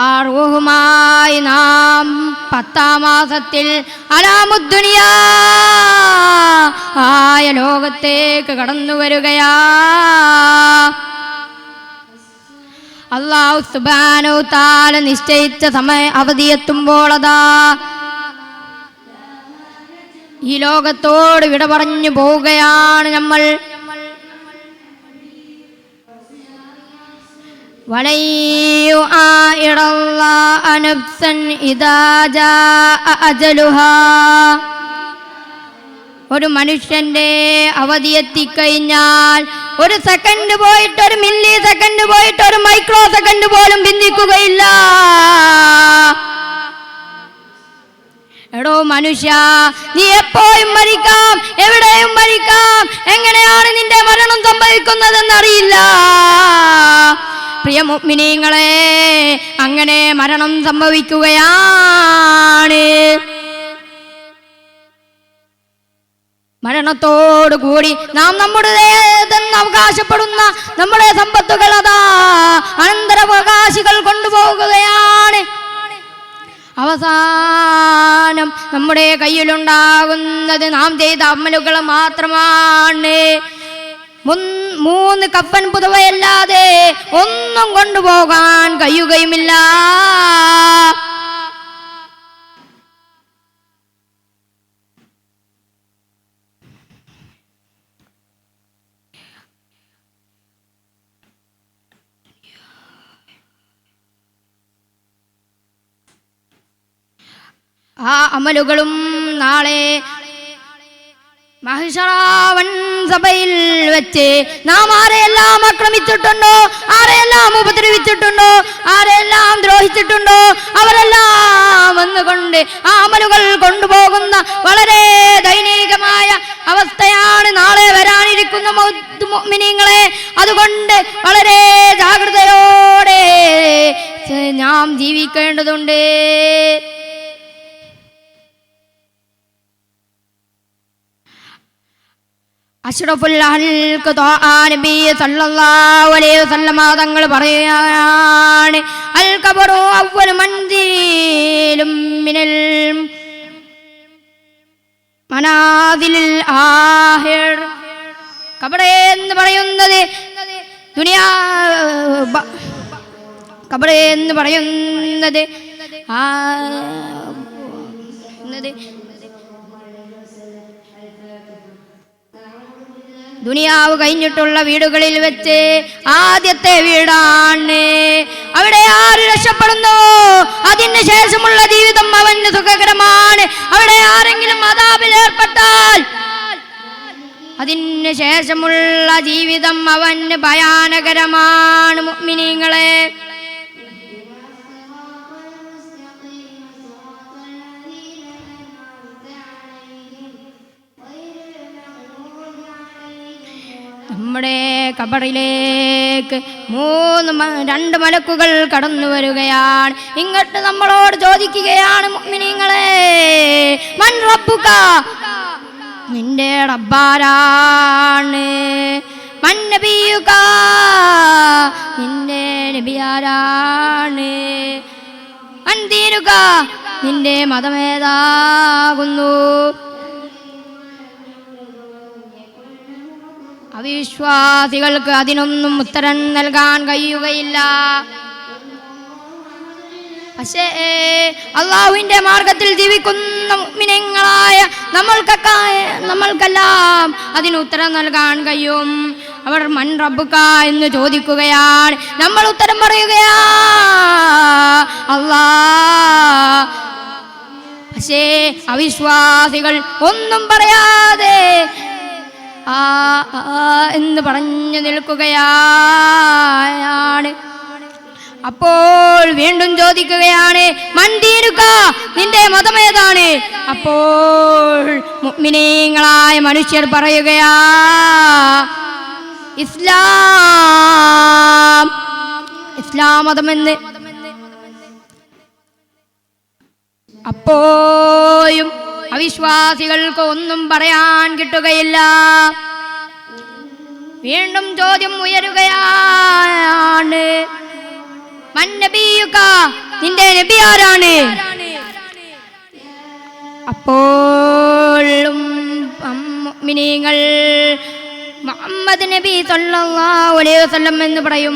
ആ റൂഹുമായി നാം 10ാം മാസത്തിൽ അലാമുദ്ദുനിയാ ആയ ലോകത്തേക്ക് കടന്നു വരികയാ. അല്ലാഹു സുബ്ഹാനഹു തആല നിശ്ചയിച്ച അവധിയെത്തുമ്പോൾ അതാ ഈ ലോകത്തോട് വിട പറഞ്ഞു പോവുകയാണ് നമ്മൾ. ഒരു മനുഷ്യന്റെ അവധി എത്തിക്കഴിഞ്ഞാൽ ഒരു സെക്കൻഡ് പോയിട്ട്, ഒരു മില്ലി സെക്കൻഡ് പോയിട്ട്, ഒരു മൈക്രോ സെക്കൻഡ് പോലും ബന്ധിക്കുകയില്ല. എടോ മനുഷ്യ, നീ എപ്പോഴും മരിക്കാം, എവിടെയും മരിക്കാം. എങ്ങനെയാണ് നിന്റെ മരണം സംഭവിക്കുന്നതെന്നറിയില്ല. പ്രിയ മുഅ്മിനീങ്ങളെ, അങ്ങനെ മരണം സംഭവിക്കുകയാണ്. മരണത്തോടു കൂടി നാം നമ്മുടേതെന്ന് അവകാശപ്പെടുന്ന നമ്മുടെ സമ്പത്തുകൾ അതാ അനന്തരാവകാശികൾ കൊണ്ടുപോകുകയാണ്. അവസാനം നമ്മുടെ കയ്യിലുണ്ടാകുന്നത് നാം ചെയ്ത അമലുകൾ മാത്രമാണ്. 3 കഫൻ പുതവയല്ലാതെ ഒന്നും കൊണ്ടുപോകാൻ കഴിയുകയുമില്ല. ആ അമലുകളും നാളെ മഹ്ശറാവൻ സഭയിൽ വെച്ച് നാം ആരെയെല്ലാം ആക്രമിച്ചിട്ടുണ്ടോ, ആരെയെല്ലാം ഉപദ്രവിച്ചിട്ടുണ്ടോ, ആരെയെല്ലാം ദ്രോഹിച്ചിട്ടുണ്ടോ, അവരെല്ലാം വന്നുകൊണ്ട് ആ അമലുകൾ കൊണ്ടുപോകുന്ന വളരെ ദൈനികമായ അവസ്ഥയാണ് നാളെ വരാനിരിക്കുന്ന മുഅ്മിനീങ്ങളെ. അതുകൊണ്ട് വളരെ ജാഗ്രതയോടെ നാം ജീവിക്കേണ്ടതുണ്ട്. അഷ്റഫുൽ ഖൽഖ് നബി സല്ലല്ലാഹു അലൈഹി വസല്ലം തങ്ങൾ പറയുകയാണ്, അൽ ഖബറു അവ്വലു മൻസിലും മിനൽ മനാസിലിൽ ആഖിർ. ഖബർ എന്ന് പറയുന്നത് ഖബർ എന്ന് പറയുന്നത് ദുനിയാവ് കഴിഞ്ഞിട്ടുള്ള വീടുകളിൽ വെച്ച് ആദ്യത്തെ വീടാണ്. അവിടെ ആര് രക്ഷപ്പെടുന്നു, അതിന് ശേഷമുള്ള ജീവിതം അവന് സുഖകരമാണ്. അവിടെ ആരെങ്കിലും അദാബിൽ ഏർപ്പെട്ടാൽ അതിന് ശേഷമുള്ള ജീവിതം അവന് ഭയാനകരമാണ്. മുഅ്മിനീങ്ങളെ, നമ്മുടെ ഖബറിലേക്ക് 2 മലക്കുകൾ കടന്നു വരികയാണ്. ഇങ്ങോട്ട് നമ്മളോട് ചോദിക്കുകയാണ്, മുഅ്മിനീങ്ങളെ, മൻ റബ്ബുക, നിന്റെ റബ്ബാരാണ്? മൻ നബിയുക, നിന്റെ നബിയാരാണ്? മൻ ദീനുക, നിന്റെ മതമേതാകുന്നു? അവിശ്വാസികൾക്ക് അതിനൊന്നും ഉത്തരം നൽകാൻ കഴിയുകയില്ല. പക്ഷേ അള്ളാഹുവിന്റെ മാർഗത്തിൽ ജീവിക്കുന്ന മുഅ്മിനീങ്ങളായ നമ്മൾക്കെല്ലാം അതിന് ഉത്തരം നൽകാൻ കഴിയും. അവർ മൻ റബ്ബുക എന്ന് ചോദിക്കുകയാണ്. നമ്മൾ ഉത്തരം പറയുകയാ അല്ലാഹ്. പക്ഷേ അവിശ്വാസികൾ ഒന്നും പറയാതെ എന്ന് പറഞ്ഞു നിൽക്കുകയാണ്. അപ്പോൾ വീണ്ടും ചോദിക്കുകയാണ്, മൻ ദീനുക, നിന്റെ മതമേതാണ്? അപ്പോൾ മുഅ്മിനീങ്ങളായ മനുഷ്യർ പറയുകയാ ഇസ്ലാം മതമെന്ന്. അപ്പോഴും അവിശ്വാസികൾക്ക് ഒന്നും പറയാൻ കിട്ടുകയില്ല. വീണ്ടും ചോദ്യം ഉയരുകയാണ്, മൻ നബിയുക, നിന്റെ നബി ആരാണ്? അപ്പോഴും മുഅ്മിനീങ്ങൾ മുഹമ്മദ് നബി സല്ലല്ലാഹു അലൈഹി വസല്ലം എന്ന് പറയും.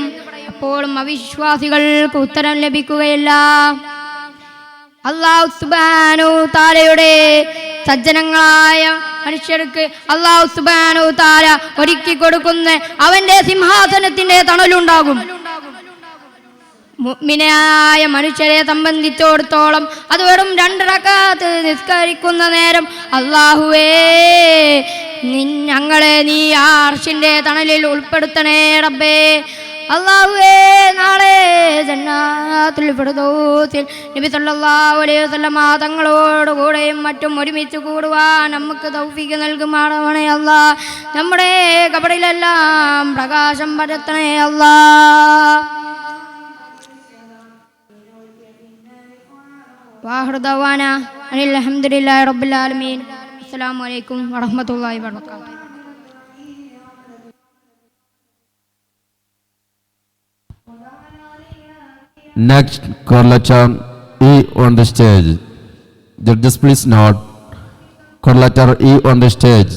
അപ്പോഴും അവിശ്വാസികൾക്ക് ഉത്തരം ലഭിക്കുകയില്ല. അല്ലാഹു സുബ്ഹാനഹു തആലയുടെ സജ്ജനങ്ങളായ മനുഷ്യർക്ക് അല്ലാഹു സുബ്ഹാനഹു തആല ഒരുക്കി കൊടുക്കുന്ന അവന്റെ സിംഹാസനത്തിന്റെ തണലുണ്ടാകും. മുഅ്മിനായ മനുഷ്യരെ സംബന്ധിച്ചിടത്തോളം അത് വെറും 2 റക്അത്ത് നിസ്കരിക്കുന്ന നേരം അല്ലാഹുവേ ഞങ്ങളെ നീ അർശിന്റെ തണലിൽ ഉൾപ്പെടുത്തണേ റബ്ബേ. അല്ലാഹുവേ നാളെ ജന്നാത്തുൽ ഫിർദൗസിൽ നബി സല്ലല്ലാഹു അലൈഹി വസല്ലം തങ്ങളോട് കൂടെയും മറ്റും ഒരുമിച്ച് കൂടുവാൻ നമുക്ക് തൗഫീഖ് നൽകുമാറാവണേ അല്ലാഹ്. നമ്മുടെ ഖബറിലെല്ലാം പ്രകാശം പരത്തണേ അല്ലാഹ്. വാഹിറു ദഅവാനാ അനിൽ ഹംദുലില്ലാഹി റബ്ബിൽ ആലമീൻ. അസ്സലാമു അലൈക്കും വറഹ്മത്തുള്ളാഹി വബറകാതുഹു. Next, call letter E on the stage. Judges, please note. Call letter E on the stage.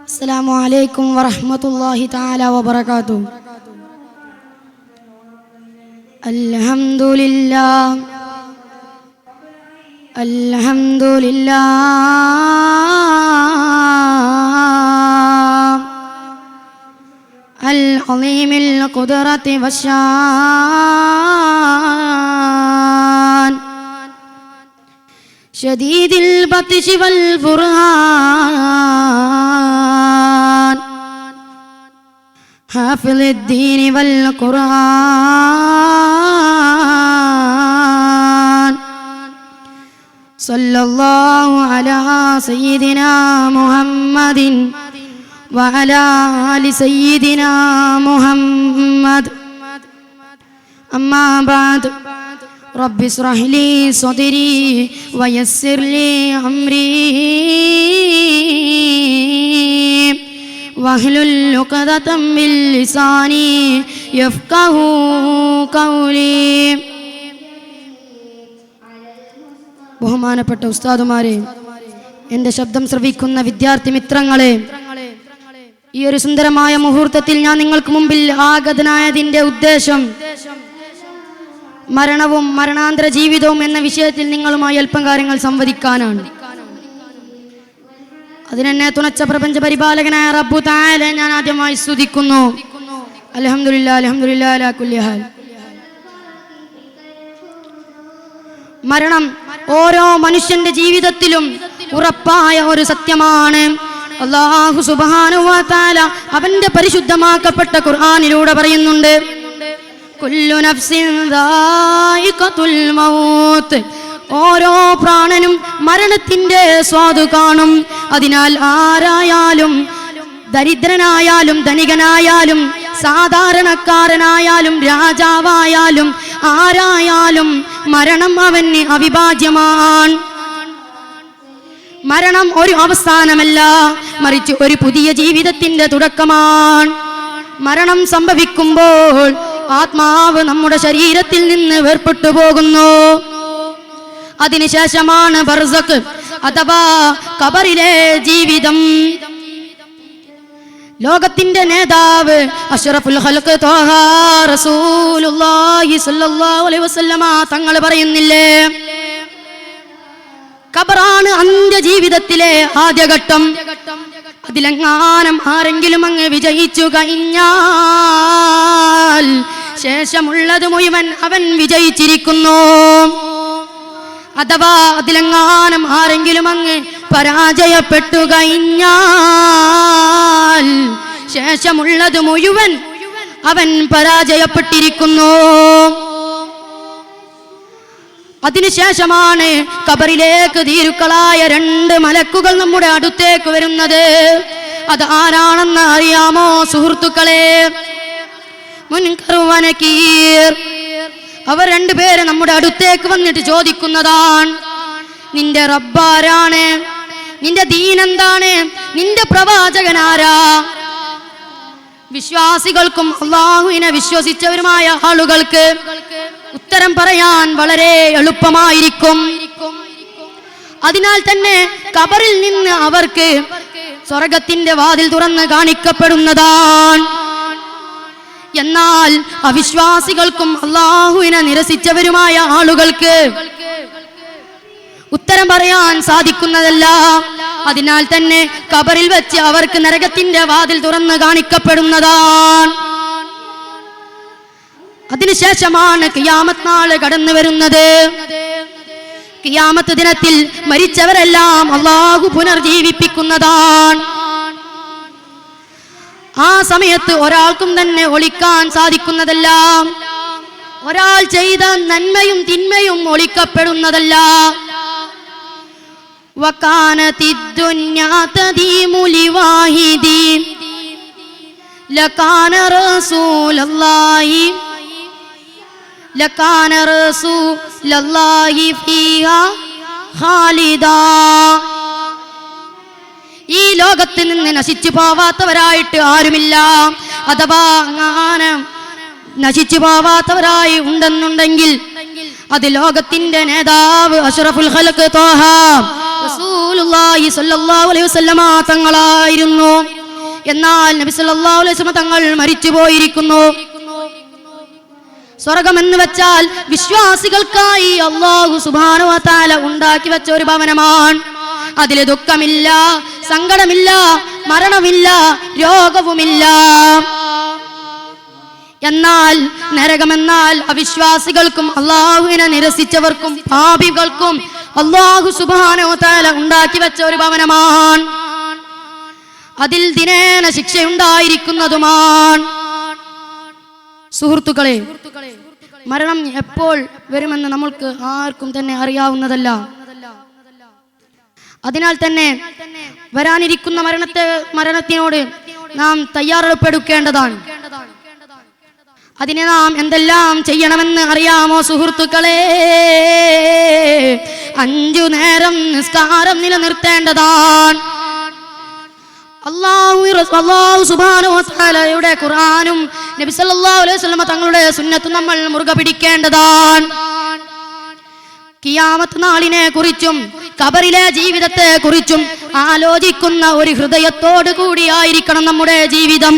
അസ്സലാമു അലൈക്കും വറഹ്മത്തുള്ളാഹി തആല വബറകാതുഹു. അൽഹംദുലില്ലാഹ് അൽഹംദുലില്ലാഹ് അൽ അളീമിൽ ഖുദ്റതി വശാൻ ശദീദിൽ ബത്ശി വൽ ഫുർഹാൻ ഹാഫിളിദ് ദീനി വൽ ഖുർആൻ സല്ലല്ലാഹു അലാ സയ്യിദിനാ മുഹമ്മദിൻ വഅലാ ആലി സയ്യിദിനാ മുഹമ്മദ്. അമ്മാ ബഅദ് رب اشرح لي صدري ويسر لي أمري واحلل عقدة من لساني يفقهوا قولي. ബഹുമാനപ്പെട്ട ഉസ്താദുമാരെ, എൻ്റെ ശബ്ദം ശ്രവിക്കുന്ന വിദ്യാർത്ഥി മിത്രങ്ങളെ, ഈ ഒരു സുന്ദരമായ മുഹൂർത്തത്തിൽ ഞാൻ നിങ്ങൾക്ക് മുമ്പിൽ ആഗതനായതിൻ്റെ ഉദ്ദേശം മരണവും മരണാന്തര ജീവിതവും എന്ന വിഷയത്തിൽ നിങ്ങളുമായി അല്പം കാര്യങ്ങൾ സംവദിക്കാനാണ്. അതിനെന്നെ തുണച്ച പ്രപഞ്ച പരിപാലകനായ റബ്ബു തആല ഞാൻ ആദ്യമായി സ്തുതിക്കുന്നു. അൽഹംദുലില്ലാഹ് അൽഹംദുലില്ലാഹി അലാ കുല്ലി ഹാൽ. മരണം ഓരോ മനുഷ്യന്റെ ജീവിതത്തിലും ഉറപ്പായ ഒരു സത്യമാണ്. അല്ലാഹു സുബ്ഹാനഹു വ തആല അവന്റെ പരിശുദ്ധമാക്കപ്പെട്ട ഖുർആനിലൂടെ പറയുന്നുണ്ട്, കുല്ലു നഫ്സിൻ ദായിഖത്തുൽ മൗത്ത്, ഓരോ പ്രാണനും മരണത്തിന്റെ സ്വാദു കാണും. അതിനാൽ ആരായാലും, ദരിദ്രനായാലും ധനികനായാലും സാധാരണക്കാരനായാലും രാജാവായാലും ആരായാലും മരണം അവന് അവിഭാജ്യമാണ്. മരണം ഒരു അവസാനമല്ല, മറിച്ച് ഒരു പുതിയ ജീവിതത്തിന്റെ തുടക്കമാണ്. മരണം സംഭവിക്കുമ്പോൾ ആത്മാവ് നമ്മുടെ ശരീരത്തിൽ നിന്ന് വേർപെട്ടു പോകുന്നു. അതിനുശേഷമാണ് ബർസഖ് അഥവാ ഖബറിലെ ജീവിതം. ലോകത്തിന്റെ നേതാവ് അഷ്റഫുൽ ഖൽഖ് ത്വാഹ റസൂലുള്ളാഹി സ്വല്ലല്ലാഹു അലൈഹി വസല്ലമ തങ്ങൾ പറയുന്നില്ലേ, ഖബറാണ് അന്ത്യ ജീവിതത്തിലെ ആദ്യഘട്ടം. അതിലെങ്ങാനും ആരെങ്കിലും അങ്ങ് വിജയിച്ചു കഴിഞ്ഞാൽ ശേഷമുള്ളത് മുഴുവൻ അവൻ വിജയിച്ചിരിക്കുന്നു. അഥവാ അതിലെങ്ങാനും ആരെങ്കിലും അങ്ങ് പരാജയപ്പെട്ടു കഴിഞ്ഞാൽ ശേഷമുള്ളത് മുഴുവൻ അവൻ പരാജയപ്പെട്ടിരിക്കുന്നു. അതിനുശേഷമാണ് ഖബറിലേക്ക് ധീരുക്കളായ 2 മലക്കുകൾ നമ്മുടെ അടുത്തേക്ക് വരുന്നത്. അത് ആരാണെന്ന് അറിയാമോ സുഹൃത്തുക്കളെ? മുൻകർ വ നകീർ. അവർ 2 പേര് നമ്മുടെ അടുത്തേക്ക് വന്നിട്ട് ചോദിക്കുന്നതാണ്, നിന്റെ റബ്ബാരാണ്? നിന്റെ ദീൻ എന്താണ്? നിന്റെ പ്രവാചകനാരാ? വിശ്വാസികൾക്കും അള്ളാഹുവിനെ വിശ്വസിച്ചവരുമായ ആളുകൾക്ക് ഉത്തരം പറയാൻ വളരെ എളുപ്പമായിരിക്കും. അതിനാൽ തന്നെ ഖബറിൽ നിന്ന് അവർക്ക് സ്വർഗത്തിന്റെ വാതിൽ തുറന്ന് കാണിക്കപ്പെടുന്നതാണ്. എന്നാൽ അവിശ്വാസികൾക്കും അള്ളാഹുവിനെ നിരസിച്ചവരുമായ ആളുകൾക്ക് ഉത്തരം പറയാൻ സാധിക്കുന്നതല്ല. അതിനാൽ തന്നെ ഖബറിൽ വെച്ച് അവർക്ക് നരകത്തിന്റെ വാതിൽ തുറന്ന് കാണിക്കപ്പെടുന്നതാണ്. അതിനുശേഷമാണ് ഖിയാമത്ത് നാൾ കടന്നു വരുന്നത്. ഖിയാമത്ത് ദിനത്തിൽ മരിച്ചവരെല്ലാം അള്ളാഹു പുനർജീവിപ്പിക്കുന്നതാണ്. ആ സമയത്ത് ഒരാൾക്കും തന്നെ ഒളിക്കാൻ സാധിക്കുന്നതല്ല. ഒരാൾ ചെയ്ത നന്മയും തിന്മയും ഒളിക്കപ്പെടുന്നതല്ല. വകാനത്തിദ്ദുന്യാ തദീമു ലിവാഹിദി ലകാന റസൂലുള്ളാഹി ഫീഹാ ഖാലിദാ. ഈ ലോകത്ത് നിന്ന് നശിച്ചു പോവാത്തവരായിട്ട് ആരുമില്ല. അഥവാ നശിച്ചു പോവാത്തവരായി ഉണ്ടെന്നുണ്ടെങ്കിൽ അത് ലോകത്തിന്റെ നേതാവ് അഷ്റഫുൽ ഖൽഖ് ത്വാഹ റസൂലുള്ളാഹി സ്വല്ലല്ലാഹു അലൈഹി വസല്ലമ തങ്ങളായിരുന്നു. എന്നാൽ നബി സല്ലല്ലാഹു അലൈഹി വസല്ലമ തങ്ങൾ മരിച്ചു പോയിരിക്കുന്നു. സ്വർഗം എന്ന് വെച്ചാൽ വിശ്വാസികൾക്കായി അല്ലാഹു സുബ്ഹാനഹു വ തആല ഉണ്ടാക്കി വെച്ച ഒരു ഭവനമാണ്. അതിൽ ദുഃഖമില്ല, സങ്കടമില്ല, മരണമില്ല, രോഗവുമില്ല. എന്നാൽ നരകമെന്നാൽ അവിശ്വാസികൾക്കും അള്ളാഹുവിനെ നിരസിച്ചവർക്കും പാപികൾക്കും അല്ലാഹു സുബ്ഹാനഹു വ തആല ഉണ്ടാക്കി വെച്ച ഒരു ഭവനമാണ്. അതിൽ ദിനേന ശിക്ഷയുണ്ടായിരിക്കുന്നതുമാണ്. സുഹൃത്തുക്കളെ, മരണം എപ്പോൾ വരുമെന്ന് നമ്മൾക്ക് ആർക്കും തന്നെ അറിയാവുന്നതല്ല. അതിനാൽ തന്നെ വരാനിരിക്കുന്ന മരണത്തിനോട് നാം തയ്യാറെടുപ്പെടുക്കേണ്ടതാണ്. അതിനെ നാം എന്തെല്ലാം ചെയ്യണമെന്ന് അറിയാമോ സുഹൃത്തുക്കളെ? 5 നേരം നിസ്കാരം നിലനിർത്തേണ്ടതാണ്. അല്ലാഹു സുബ്ഹാനഹു വ തആലയുടെ ഖുർആനും നബി സല്ലല്ലാഹു അലൈഹി വസല്ലം തങ്ങളുടെ സുന്നത്തും നമ്മൾ മുറുകെ പിടിക്കേണ്ടതാണ്. ഖിയാമത്ത് നാളിനെ കുറിച്ചും ഖബറിലെ ജീവിതത്തെ കുറിച്ചും ആലോചിക്കുന്ന ഒരു ഹൃദയത്തോടു കൂടിയായിരിക്കണം നമ്മുടെ ജീവിതം.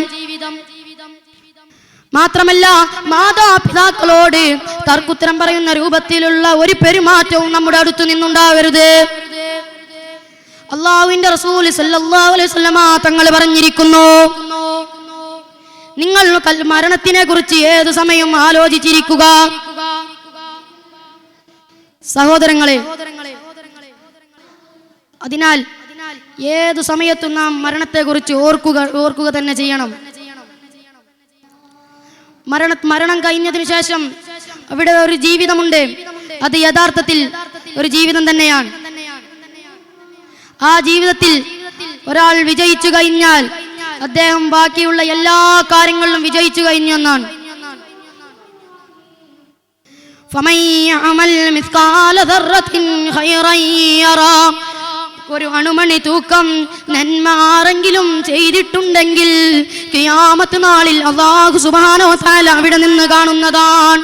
മാത്രമല്ല, മാതാപിതാക്കളോട് തർക്കുത്തരം പറയുന്ന രൂപത്തിലുള്ള ഒരു പെരുമാറ്റവും നമ്മുടെ അടുത്തു നിന്നുണ്ടാവരുത്. അല്ലാഹുവിന്റെ റസൂൽ സല്ലല്ലാഹു അലൈഹി വസല്ലമ തങ്ങൾ പറഞ്ഞിരിക്കുന്നു, നിങ്ങൾ മരണത്തിനെ കുറിച്ച് ഏതു സമയം ആലോചിച്ചിരിക്കുക. സഹോദരങ്ങളെ, അതിനാൽ ഏതു സമയത്തും നാം മരണത്തെ കുറിച്ച് ഓർക്കുക തന്നെ ചെയ്യണം. മരണം കഴിഞ്ഞതിന് ശേഷം അവിടെ ഒരു ജീവിതമുണ്ട്. അത് യഥാർത്ഥത്തിൽ ഒരു ജീവിതം തന്നെയാണ്. ആ ജീവിതത്തിൽ ഒരാൾ വിജയിച്ചു കഴിഞ്ഞാൽ അദ്ദേഹം ബാക്കിയുള്ള എല്ലാ കാര്യങ്ങളിലും വിജയിച്ചു കഴിഞ്ഞു എന്നാണ്. ഒരു അണുമണി തൂക്കം നന്മ ആരെങ്കിലും ചെയ്തിട്ടുണ്ടെങ്കിൽ ഖിയാമത്ത് നാളിൽ അല്ലാഹു സുബ്ഹാനഹു വ തആല അവിടെ നിന്ന് കാണുന്നതാണ്.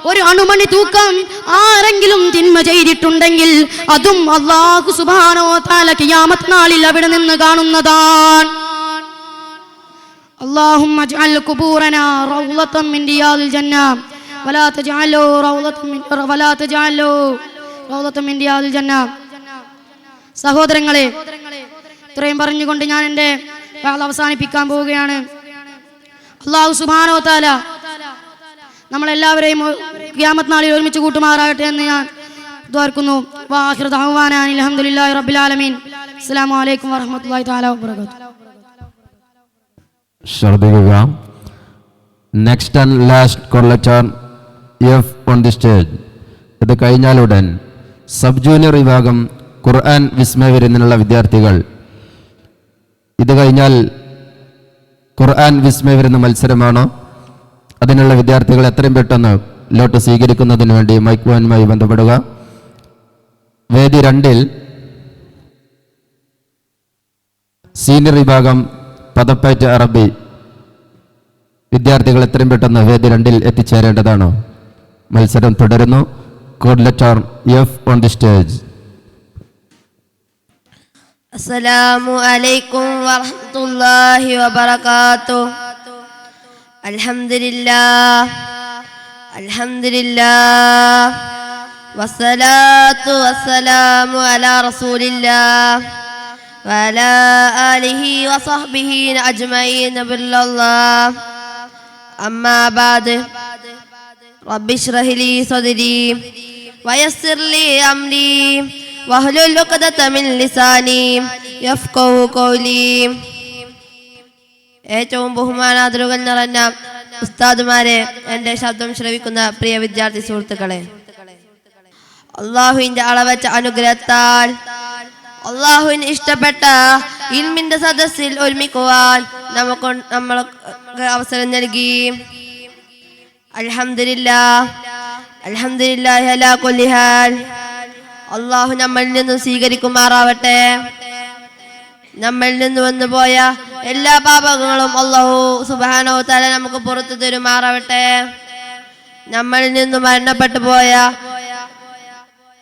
ഒരു അണുമണി തൂക്കം ആരെങ്കിലും തിന്മ ചെയ്തിട്ടുണ്ടെങ്കിൽ അതും അല്ലാഹു സുബ്ഹാനഹു വ തആല ഖിയാമത്ത് നാളിൽ അവിടെ നിന്ന് കാണുന്നതാണ്. اللهم اجعل قبورنا روضة من رياض الجنة ولا تجعله روضة من رياض الجنة. സഹോദരങ്ങളെ, ഇത്രയും പറഞ്ഞുകൊണ്ട് ഞാൻ എൻ്റെ വാൾ അവസാനിപ്പിക്കാൻ പോവുകയാണ്. അല്ലാഹു സുബ്ഹാനഹു വ തആല നമ്മളെല്ലാവരെയും ഖിയാമത്ത് നാളിൽ ഒരുമിച്ച് കൂട്ടുമാറാകട്ടെ എന്ന് ഞാൻ ദുആർക്കുന്നു. വാഖിറു ദഅവാനാ അൽഹംദുലില്ലാഹി റബ്ബിൽ ആലമീൻ. അസ്സലാമു അലൈക്കും വറഹ്മത്തുള്ളാഹി തആല വബറകാതുഹു. ശ്രദ്ധിക്കുക. നെക്സ്റ്റ് ആൻഡ് ലാസ്റ്റ് കൊല്ലച്ചാർ എഫ് ഓൺ ദി സ്റ്റേജ്. ഇത് കഴിഞ്ഞാലുടൻ സബ് ജൂനിയർ വിഭാഗം ഖുർആൻ വിസ്മയവിരുന്നിനുള്ള വിദ്യാർത്ഥികൾ, ഇത് കഴിഞ്ഞാൽ ഖുർആൻ വിസ്മയവിരുന്ന മത്സരമാണ്. അതിനുള്ള വിദ്യാർത്ഥികൾ എത്രയും പെട്ടെന്ന് ലോട്ട് സ്വീകരിക്കുന്നതിന് വേണ്ടി മൈക്ക് വാനുമായി ബന്ധപ്പെടുക. വേദി 2-ൽ സീനിയർ വിഭാഗം പദപ്പയറ്റ് അറബി വിദ്യാർത്ഥികൾ എത്രയും പെട്ടെന്ന് വേദി 2-ൽ എത്തിച്ചേരേണ്ടതാണ്. മത്സരം തുടരുന്നു. Code letter F on the stage. അസ്സലാമു അലൈക്കും വറഹ്മത്തുള്ളാഹി വബറകാതുഹു. അൽഹംദുലില്ലാഹ് വസ്സലാത്തു വസ്സലാമു അലാ റസൂലില്ലാഹ് വഅലാ ആലിഹി വസഹ്ബിഹി അജ്മഈൻ ബില്ലാഹ്. അമ്മാ ബഅദ്. റബ്ബി ഇശ്റഹ് ലി സദ്രി വയസ്സിർ ലി അംരി വഹ്ലുൽ ഉഖ്ദത മിൻ ലിസാനി യഫ്ഖഹു ഖൗലി. ഏറ്റവും ബഹുമാനാദരവുകൾ നിറഞ്ഞ ഉസ്താദുമാരെ, എൻ്റെ ശബ്ദം ശ്രവിക്കുന്ന പ്രിയ വിദ്യാർത്ഥി സുഹൃത്തുക്കളെ, അള്ളാഹുവിന്റെ അളവച്ച അനുഗ്രഹത്താൽ അള്ളാഹുവിന് ഇഷ്ടപ്പെട്ട ഇൽമിന്റെ സദസ്സിൽ ഒരുമിക്കുവാൻ നമ്മൾക്ക് അവസരം നൽകി. അൽഹംദുലില്ലാഹി അലാ കുല്ലി ഹാൽ. അള്ളാഹു നമ്മളിൽ നിന്നും സ്വീകരിക്കുമാറാവട്ടെ. നമ്മളിൽ നിന്ന് വന്നുപോയ എല്ലാ പാപങ്ങളും അള്ളാഹു സുബ്ഹാനഹു വ തആല നമുക്ക് പുറത്തു തരുമാറാവട്ടെ. നമ്മളിൽ നിന്ന് മരണപ്പെട്ടു പോയ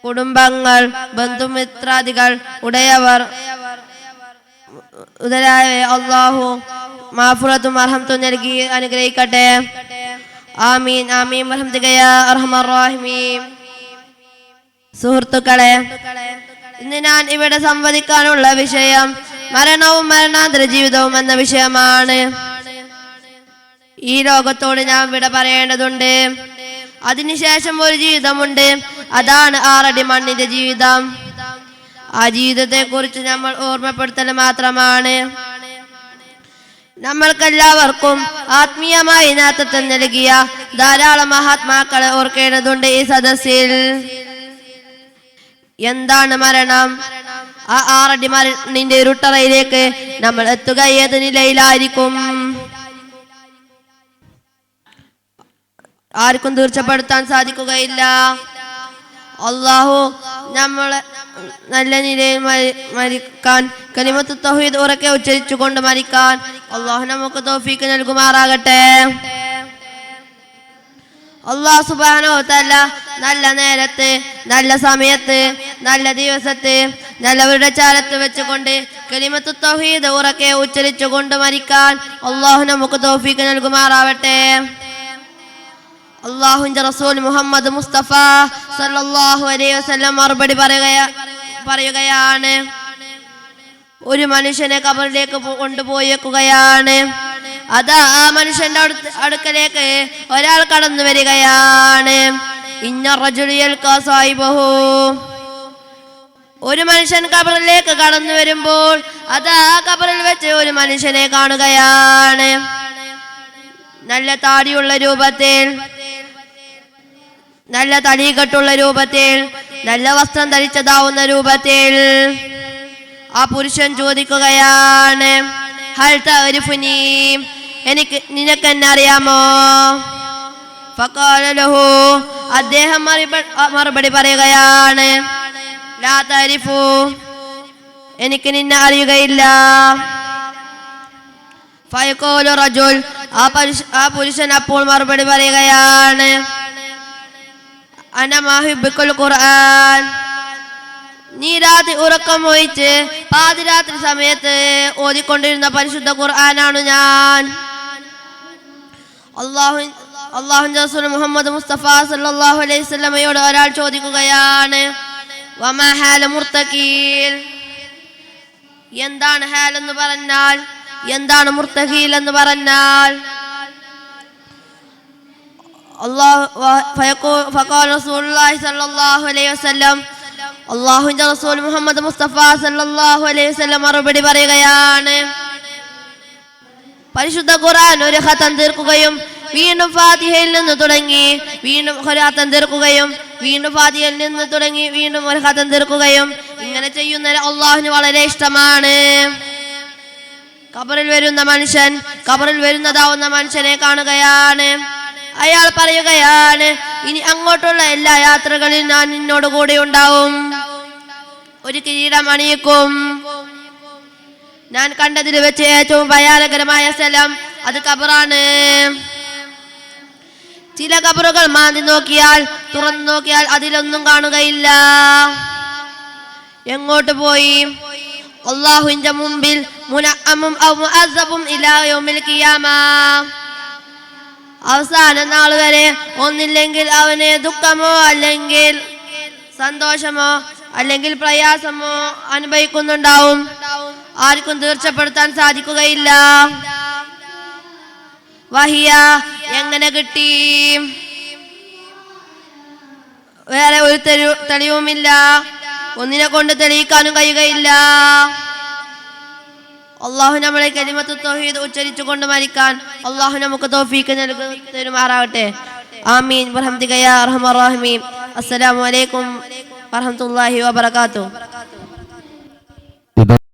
കുടുംബങ്ങൾ, ബന്ധുമിത്രാദികൾ, ഉടയവർ ഉദരായ അള്ളാഹു മാഫുറത്തും അർഹമത്തും നൽകി അനുഗ്രഹിക്കട്ടെ. ആമീൻ ആമീൻ ബിറഹ്മതിക യാ അർഹമർ റഹീമീൻ. സുഹൃത്തുക്കളെ, ഇന്ന് ഞാൻ ഇവിടെ സംവദിക്കാനുള്ള വിഷയം മരണവും മരണാന്തര ജീവിതവും എന്ന വിഷയമാണ്. ഈ ലോകത്തോട് ഞാൻ വിട പറയേണ്ടതുണ്ട്. അതിനുശേഷം ഒരു ജീവിതമുണ്ട്. അതാണ് 6 അടി മണ്ണിന്റെ ജീവിതം. ആ ജീവിതത്തെ കുറിച്ച് നമ്മൾ ഓർമ്മപ്പെടുത്തൽ മാത്രമാണ്. നമ്മൾക്കെല്ലാവർക്കും ആത്മീയമായി നേതൃത്വം നൽകിയ ധാരാളം മഹാത്മാക്കളെ ഓർക്കേണ്ടതുണ്ട് ഈ സദസ്സിൽ. എന്താണ് മരണം? ആ 6 അടി മണ്ണിന്റെ ഇരുട്ടറയിലേക്ക് നമ്മൾ എത്തുക ഏത് നിലയിലായിരിക്കും? ആർക്കും തീർച്ചപ്പെടുത്താൻ സാധിക്കുകയില്ല. അള്ളാഹു നമ്മളെ നല്ല നിലയിൽ മരിക്കാൻ, കലിമത്തു തൗഹീദ് ഉറക്കെ ഉച്ചരിച്ചുകൊണ്ട് മരിക്കാൻ അള്ളാഹു നമുക്ക് തൗഫീക്ക് നൽകുമാറാകട്ടെ. അള്ളാഹു സുബ്ഹാനഹു വ തആല നല്ല നേരത്ത്, നല്ല സമയത്ത്, നല്ല ദിവസത്ത്, നല്ലവരുടെ ചാരത്ത് വെച്ചുകൊണ്ട് കലിമത്തു തൗഹീദ് ഉറക്കെ ഉച്ചരിച്ചുകൊണ്ട് മരിക്കാൻ അള്ളാഹു നമുക്ക് തൗഫീക്ക് നൽകുമാറാവട്ടെ. അള്ളാഹുവിന്റെ റസൂൽ മുഹമ്മദ് മുസ്തഫ സല്ലല്ലാഹു അലൈഹി വസല്ലം മറുപടി പറയുകയാണ്. ഒരു മനുഷ്യനെ ഖബറിലേക്ക് കൊണ്ടുപോയേക്കുകയാണ്. അതാ ആ മനുഷ്യന്റെ അടുക്കലേക്ക് ഒരാൾ കടന്നു വരികയാണ്. ഇന്ന റജുലു യൽഖാ സാഹിബഹു. ഒരു മനുഷ്യൻ ഖബറിലേക്ക് കടന്നു വരുമ്പോൾ അതാ ഖബറിൽ വെച്ച് ഒരു മനുഷ്യനെ കാണുകയാണ്. നല്ല താടിയുള്ള രൂപത്തിൽ, നല്ല തലീകെട്ടുള്ള രൂപത്തിൽ, നല്ല വസ്ത്രം ധരിച്ചതാവുന്ന രൂപത്തിൽ. ആ പുരുഷൻ ചോദിക്കുകയാണ്, ഹൽ തഅരിഫുനി, നിനക്ക് എന്നെ അറിയാമോ? ഫഖാല ലഹു, അദ്ദേഹം മറുപടി പറയുകയാണ്, ലാ തഅരിഫു, എനിക്ക് നിന്നെ അറിയുകയില്ല. ഫയഖൂലു റജുൽ, ആ പുരുഷൻ അപ്പോൾ മറുപടി പറയുകയാണ്, അന മുഹിബ്ബുൽ ഖുർആൻ, നീ രാത്രി ഉറക്കം ഒഴിച്ച് പാതിരാത്രി സമയത്ത് ഓതിക്കൊണ്ടിരുന്ന പരിശുദ്ധ ഖുർആനാണ് ഞാൻ. അല്ലാഹുവിന്റെ റസൂൽ മുഹമ്മദ് മുസ്തഫ സല്ലല്ലാഹു അലൈഹി വസല്ലമയോട് ഒരാൾ ചോദിക്കുകയാണ്, വമാ ഹാല മുർതഖീൽ, എന്താണ് ഹാൽ എന്ന് പറഞ്ഞാൽ, എന്താണ് മുർതഖീൽ എന്ന് പറഞ്ഞാൽ? ഫഖാല റസൂലുള്ളാഹി സ്വല്ലല്ലാഹു അലൈഹി വസല്ലം, അല്ലാഹുവിന്റെ റസൂൽ മുഹമ്മദ് മുസ്തഫ സല്ലല്ലാഹു അലൈഹി വസല്ലം മറുപടി പറയുകയാണ്, പരിശുദ്ധ ഖുർആൻ ഒരു ഖതം തീർക്കുകയും വീണ്ടും ഫാത്തിഹയിൽ നിന്ന് തുടങ്ങി വീണ്ടും ഒരു ഖതം തീർക്കുകയും വീണ്ടും ഫാത്തിഹയിൽ നിന്ന് തുടങ്ങി വീണ്ടും ഒരു ഖതം തീർക്കുകയും ഇങ്ങനെ ചെയ്യുന്നത് അല്ലാഹുവിന് വളരെ ഇഷ്ടമാണ്. ഖബറിൽ വരുന്ന മനുഷ്യൻ, ഖബറിൽ വരുന്നതാവുന്ന മനുഷ്യനെ കാണുകയാണ്. അയാൾ പറയുകയാണ്, ഇനി അങ്ങോട്ടുള്ള എല്ലാ യാത്രകളിലും ഞാൻ നിന്നോട് കൂടെ ഉണ്ടാവും, ഒരു കിരീടം അണിയിക്കും, ഞാൻ കണ്ടതിൽ വെച്ച് ഏറ്റവും ഭയാനകരമായ സ്ഥലം അത് ഖബറാണ്. ചില ഖബറുകൾ മാന്തി നോക്കിയാൽ, തുറന്നു നോക്കിയാൽ അതിലൊന്നും കാണുകയില്ല. എങ്ങോട്ട് പോയി? അല്ലാഹുവിന്റെ മുമ്പിൽ മുനഅമ്മും ഔ മുഅസ്സബും ഇലാ യൗമിൽ ഖിയാമ. അവസാന നാൾ വരെ ഒന്നില്ലെങ്കിൽ അവന് ദുഃഖമോ അല്ലെങ്കിൽ സന്തോഷമോ അല്ലെങ്കിൽ പ്രയാസമോ അനുഭവിക്കുന്നുണ്ടാവും. ആർക്കും തീർച്ചപ്പെടുത്താൻ സാധിക്കുകയില്ല. വഹിയ എങ്ങനെ കിട്ടി? വേറെ ഒരു തെളിവുമില്ല. ഒന്നിനെ കൊണ്ട് തെളിയിക്കാനും കഴിയുകയില്ല. അള്ളാഹു നമ്മളെ കലിമത്ത് തൗഹീദ് ഉച്ചരിച്ചു കൊണ്ട് മരിക്കാൻ അള്ളാഹു നമുക്ക് തൗഫീഖ് തരുമാറാകട്ടെ. ആമീൻ ബിറഹ്മതിക യാ അർഹമർ റഹീമീൻ. അസ്സലാമു അലൈക്കും വറഹ്മത്തുള്ളാഹി വബറകാതുഹു.